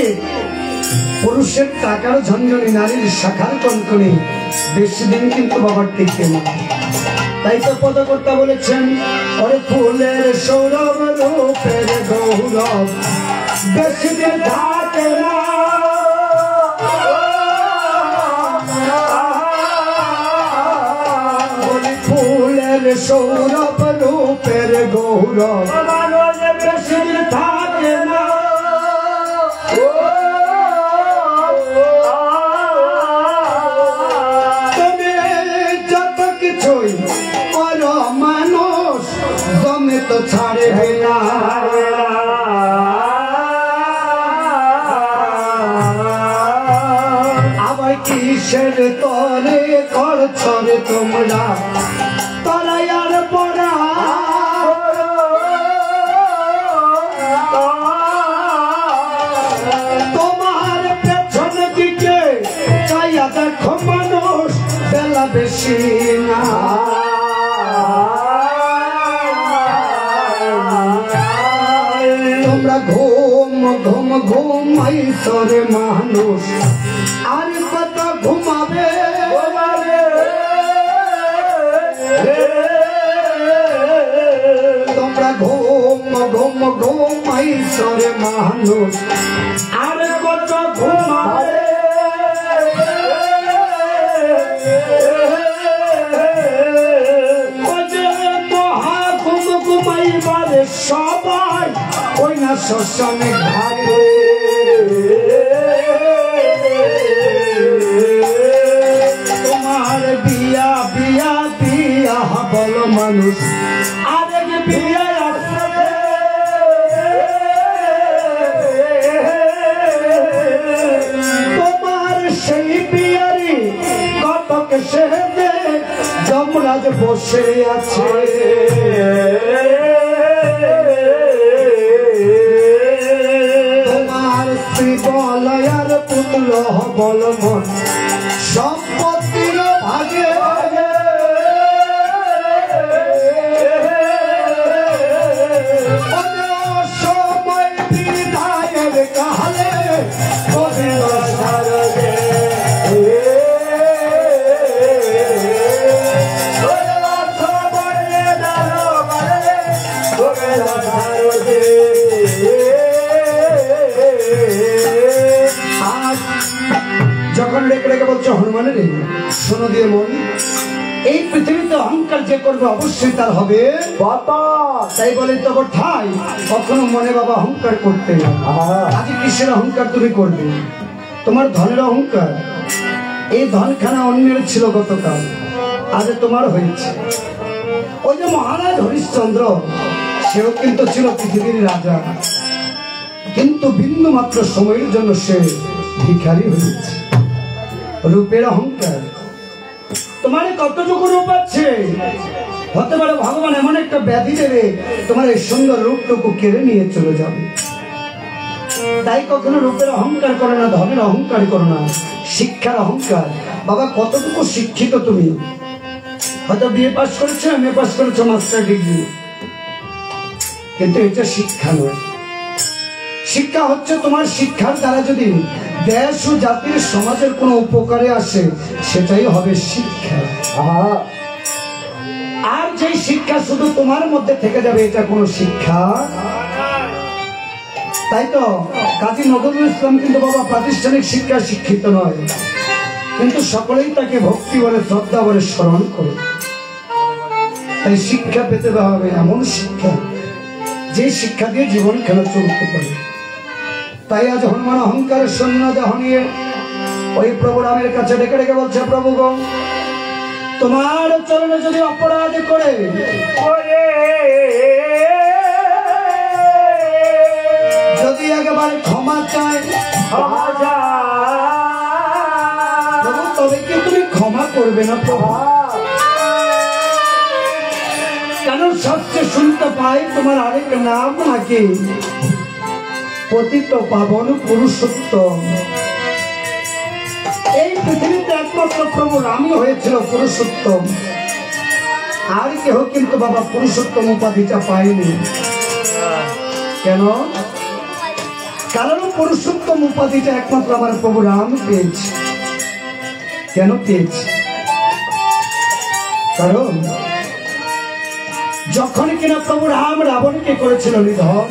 [SPEAKER 1] পুরুষের টাকার ঝঞ্ঝনি নারীর শাখার কনকনে বেশি দিন কিন্তু বাবার টিকে না তাই তো পদকর্তা বলেছেন ওরে ফুলের সৌরভ রূপের গৌরব বেশি দিন থাকে না ফুলের সৌরভ রূপের গৌরব বেশি দিন থাকে না তুমি যত কিছুই করো মানুষ গমে তো ছাড়বে না আবার কিসের তরে করছ রে তোমরা তরাইয়ার পড়া তোমার পেছন দিকে চাইয়া দেখো মানুষ বেলা বেশি না তোমরা ঘুম ঘুম ঘুমাইছরে মানুষ আর কত ঘুমাবে তোমরা ঘুম ঘুম ঘুমাইছরে মানুষ আর কত ঘুমাবে মহা ঘুম ঘুমাইবারে সবাই ওই না শ্মশানে ঘাটে তোমার বিয়া বিয়া বিয়া বল মানুষ আরেক বিয়া তোমার সেই বিয়ারি কটক সেদে যমরাজ বসে আছে লহ বল মন সম্পত্তির ভাগে সময় বিদায়ের কালে করিল সারদে যখন রেখে রেখে বলছো হনুমানের শোনো দিয়ে মন, এই পৃথিবীতে অহংকার যে করবে অবশ্যই তার হবে বাবা। তাই বলে তখন ঠাই কখনো মনে বাবা অহংকার করতে না। আজ কিসের অহংকার তুমি করবে? তোমার ধনের অহংকার। এই ধনখানা অন্যের ছিল গতকাল, আজ তোমার হয়েছে। ওই যে মহারাজ হরিশ্চন্দ্র, সেও কিন্তু ছিল পৃথিবীর রাজা, কিন্তু বিন্দু মাত্র সময়ের জন্য সে ভিখারি হয়েছে। রূপের অহংকার। তোমার কতটুকু রূপ আছে? হতে পারে ভগবান এমন একটা ব্যাধি দেবে তোমার এই সুন্দর রূপটুকু কেড়ে নিয়ে চলে যাবে। তাই কখনো রূপের অহংকার করো না, ধনের অহংকার করো না, শিক্ষার অহংকার। বাবা কতটুকু শিক্ষিত তুমি? হয়তো বিএ পাস করেছো, এমএ পাস করেছো, মাস্টার ডিগ্রি, কিন্তু এটা শিক্ষা নয়। শিক্ষা হচ্ছে তোমার শিক্ষার দ্বারা যদি দেশ ও জাতির সমাজের কোনো উপকারে আসে সেটাই হবে শিক্ষা। আর যে শিক্ষা শুধু তোমার মধ্যে থেকে যাবে এটা কোনো শিক্ষা। তাই তো কাজী নজরুল ইসলাম কিন্তু বাবা প্রাতিষ্ঠানিক শিক্ষা শিক্ষিত নয়, কিন্তু সকলেই তাকে ভক্তি বলে, শ্রদ্ধা বলে স্মরণ করে। তাই শিক্ষা পেতে হবে এমন শিক্ষা যে শিক্ষা দিয়ে জীবন খেলা চলতে পারে। তাই আজ হনুমান অহংকারের সৈন্য দেহ নিয়ে ওই প্রভু রামের কাছে ডেকে ডেকে বলছে, প্রভু গো, তোমার চরণে যদি অপরাধ করে যদি একেবারে ক্ষমা চায়, প্রভু তবে কি তুমি ক্ষমা করবে না প্রভু? কেন শাস্ত্রে শুনতে পাই তোমার আরেক নাম নাকি পতিত পাবন পুরুষোত্তম। এই পৃথিবীতে একমাত্র প্রভু রামই হয়েছিল পুরুষোত্তম, আর কেহ কিন্তু বাবা পুরুষোত্তম উপাধিটা পায়নি। কেন? কারণ পুরুষোত্তম উপাধিটা একমাত্র আমার প্রভু রাম পেয়েছে। কেন পেয়েছে? কারণ যখন কিনা প্রভু রাম রাবণকে করেছিল নিধন,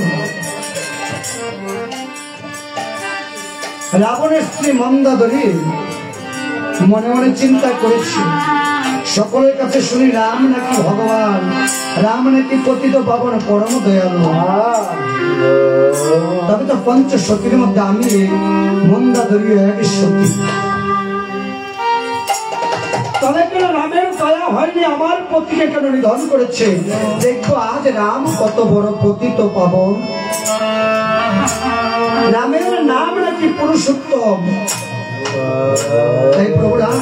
[SPEAKER 1] রাবণের স্ত্রী মন্দাদরী মনে মনে চিন্তা করেছে, সকলের কাছে শুনি রাম নাকি ভগবান, রাম নাকি পতিত পাবন পরম দয়ালু, তবে তো পঞ্চসতীর মধ্যে আমি মন্দাদরী এক সতী। তবে কেন রামের দয়া হয়নি, আমার পতিকে কেন নিধন করেছে? দেখবো আজ রাম কত বড় পতিত পাবন। রামের নাম নাকি পুরুষোত্তম। তাই প্রভু রাম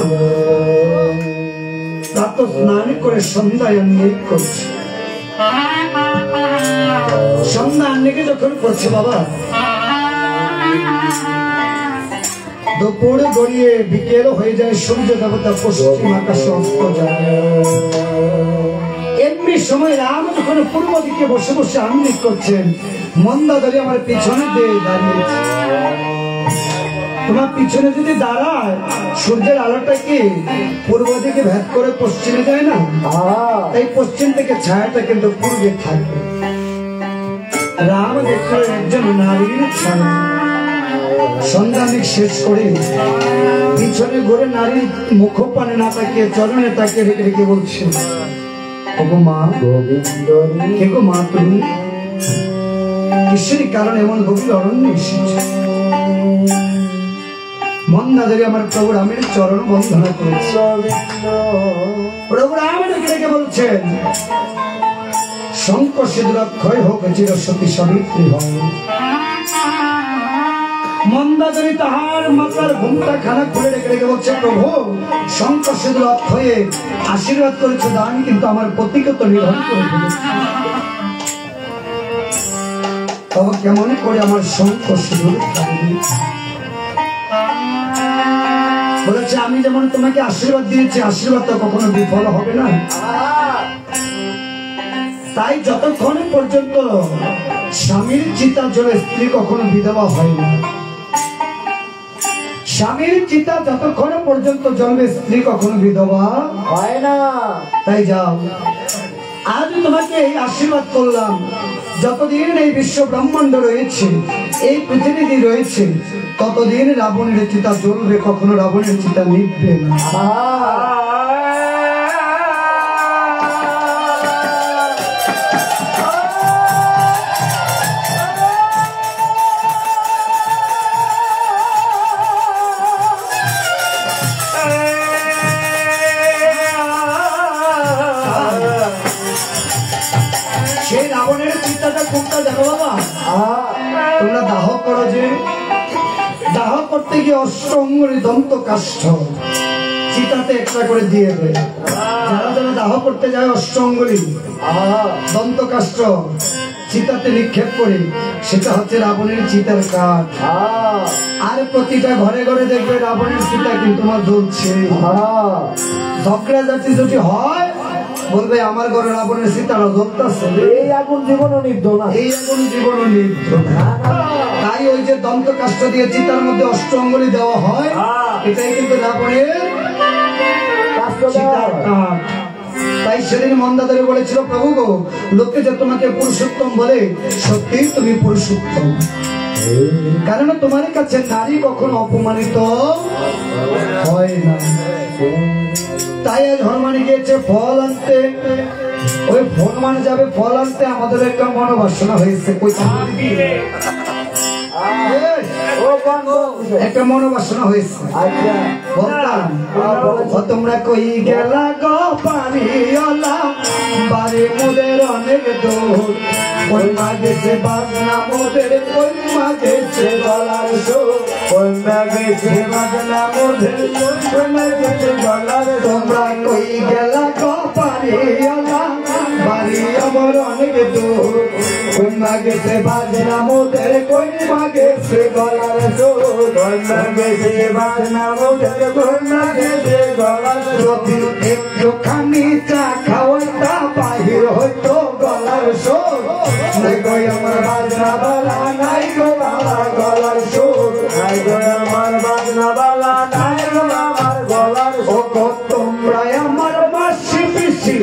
[SPEAKER 1] প্রাতঃ স্নান করে সন্ধ্যায় অন্বেষ করছে। সন্ধ্যা অন্বেষে যখন করছে বাবা, দুপুর গড়িয়ে বিকেল হয়ে যায়, সূর্য দেবতা পশ্চিম আকাশে অস্ত যায়। এমনি সময় রাম যখন পূর্ব দিকে বসে বসে আনন্দিত করছেন, মন্দাদরী আমার পিছনে দিয়ে দাঁড়িয়েছে। তোমার পিছনে যদি দাঁড়ায়, সূর্যের আলোটা কি পূর্ব দিকে ভেদ করে পশ্চিমে যায় না? তাই পশ্চিম থেকে ছায়াটা কিন্তু পূর্বে থাকবে। রাম দেখলো একজন নারীর ছায়া। সন্ধানিক শেষ করে পিছনে ঘুরে নারীর মুখ পানে না তাকিয়ে চরণে তাকিয়ে রেখে রেখে বলছে, ওগো মা গোবিন্দ, কে গো মা তুমি? কিসের কারণে এমন গভীর অরণ্যে এসেছে? মন্দাদরী আমার প্রভু রামের চরণ বন্দনা করেছে। প্রভু রাম রেখে রেখে বলছেন, শঙ্খ সিঁদুরাক্ষয় হোক, চিরসতী সাবিত্রী হোক। মন্দাদরী তাহার মাথার ঘুমটা খানা খুলে রেখে রেখে বলছে, প্রভু শঙ্খ সিঁদুরাক্ষয়ে আশীর্বাদ করেছে দান, কিন্তু আমার পতিকে তো নিধন করে দিয়েছে। তবে কেমন করে আমার শঙ্খ সিঁদুর খাবে? আমি যেমন তোমাকে আশীর্বাদ দিয়েছি, আশীর্বাদ তো কখনো বিফল হবে না। তাই যতক্ষণ পর্যন্ত স্বামীর চিতার জন্য স্ত্রী কখনো বিধবা হয় না। স্বামীর চিতা যতক্ষণ পর্যন্ত জন্মে স্ত্রী কখনো বিধবা
[SPEAKER 3] হয় না।
[SPEAKER 1] তাই যাও, আজ তোমাকে এই আশীর্বাদ করলাম, যতদিন এই বিশ্ব ব্রহ্মাণ্ড রয়েছে, এই পৃথিবী রয়েছে, ততদিন রাবণের চিতা জ্বলবে, কখনো রাবণের চিতা নিভবে না। সেই রাবণের চিন্তাটা কোনটা জানো বাবা? তোমরা দাহ করো, যে দাহ করতে গিয়ে অষ্টঙ্গরি দন্ত কাষ্ঠ চিতাতে একটা করে দিয়ে দেয়। যারা যারা দাহ করতে যায় অষ্টঙ্গরি দন্ত কাষ্ঠ চিতাতে নিক্ষেপ করে, সেটা হচ্ছে রাবণের চিতার কাঠ। আর প্রতিটা ঘরে ঘরে দেখবে রাবণের চিতা কিন্তু তোমার জ্বলছে। ঝগড়া যাচ্ছে যদি হয়, বলবে আমার ঘরে রাবণের চিতারা জ্বলতেছে,
[SPEAKER 3] এই আগুন জীবনও নিভতো না,
[SPEAKER 1] এই আগুন জীবনও নিভতো না। তাই ওই যে দন্ত কাষ্ঠ দিয়ে চিতার মধ্যে অষ্ট অঙ্গুলি দেওয়া হয়, এটাই কিন্তু রাবণের চিতার কাঠ। তাই সেদিন মন্দাদরে বলেছিল, প্রভু গো, লোকে যে তোমাকে পুরুষোত্তম বলে, সত্যি তুমি পুরুষোত্তম, কারণ তোমার কাছে নারী কখনো অপমানিত হয় না। তাই আজ হনুমান গিয়েছে ফল আনতে, ওই হনুমান যাবে ফল আনতে, আমাদের একটা মনোবাসনা হয়েছে, একটা মনোবাসনা হয়েছে। বলতাম, তোমরা কই গেলা গো পারিওলা, বারে মোদের অনেক দূর, ওই মাগেছে বাজনা মোদের, ওই মাগেছে গলার সুর, ওই মাগেছে বাজনা মোদের, ওই মাগেছে গলার। তোমরা কই গেলা গো পারিওলা, বাড়ি আমার অনেক দূর, ওই মাগেছে বাজনা মোদের, ওই মাগেছে গলার সুর, ওই মাগেছে বাজনা মোদের, ওই মাগেছে গলার সুর। যদি একটুখানি চা খাওয়াটা বাহির হইতো গলার সুর, নাই গো আমার বাজনা বালা, নাই গো বাবা গলার সুর, নাই গো আমার বাজনা বালা, নাই গো আমার গলার সুর। তোমরা আমার মাসি পিসি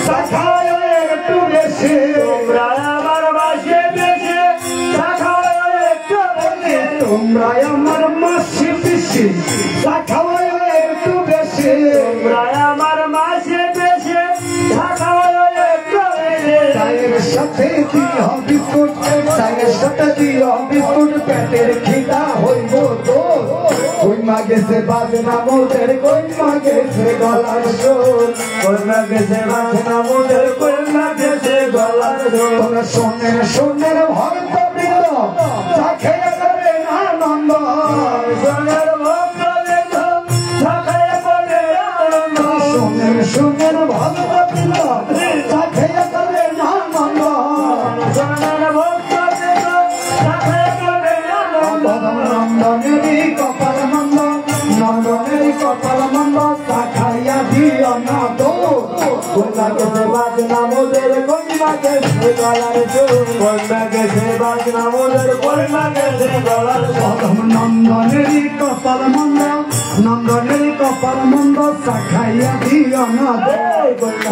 [SPEAKER 1] শাখায় একটু বেশি, তোমরা আমার মাসি পিসি শাখায় একটু বেশি, তোমরা আমার মাসি পিসি শাখায় একটু বেশি, তোমরা আমার মাসি পিসি শাখায় একটু বেশি। চায়ের সাথে দিও বিস্কুট, চায়ের সাথে দিও বিস্কুট, পেটের খিদা হইব তো, ওই মাগেছে বাজনা মোদের, ওই মাগেছে গলার সুর, ওই মাগেছে বাজনা মোদের, ওই মাগেছে গলার সুর। তোমরা সোনের সোনের ভক্ত বৃন্দ, চাখে করে আনন্দ, সোনের ভক্ত বৃন্দ, চাখে করে আনন্দ, সোনের সোনের ভক্ত বৃন্দ, চাখে করে আনন্দ, সোনের ভক্ত বৃন্দ, চাখে করে আনন্দ। নন্দনেরই কপাল মন্দ, নন্দনেরই কপাল মন্দ, শাখাইয়া দিও না তো, ওই মাগেছে বাজনা মোদের, ওই মাগেছে গলার সুর, ওই মাগেছে বাজনা মোদের, ওই মাগেছে গলার সুর। নন্দনেরই কপাল মন্দ, নন্দনেরই কপাল মন্দ, শাখাইয়া দিও না তো,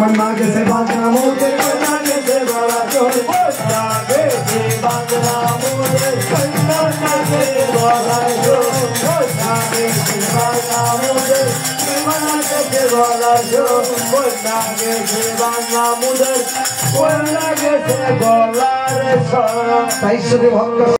[SPEAKER 1] ওই মাগেছে বাজনা মোদের, ওই মাগেছে গলার সুর, ওই মাগেছে বাজনা মোদের, ওই মাগেছে গলার সুর, ওই মাগেছে বাজনা মোদের, ওই মাগেছে গলার সুর, ওই মাগেছে বাজনা মোদের, ওই মাগেছে গলার সুর। তাই শুধু ভক্ত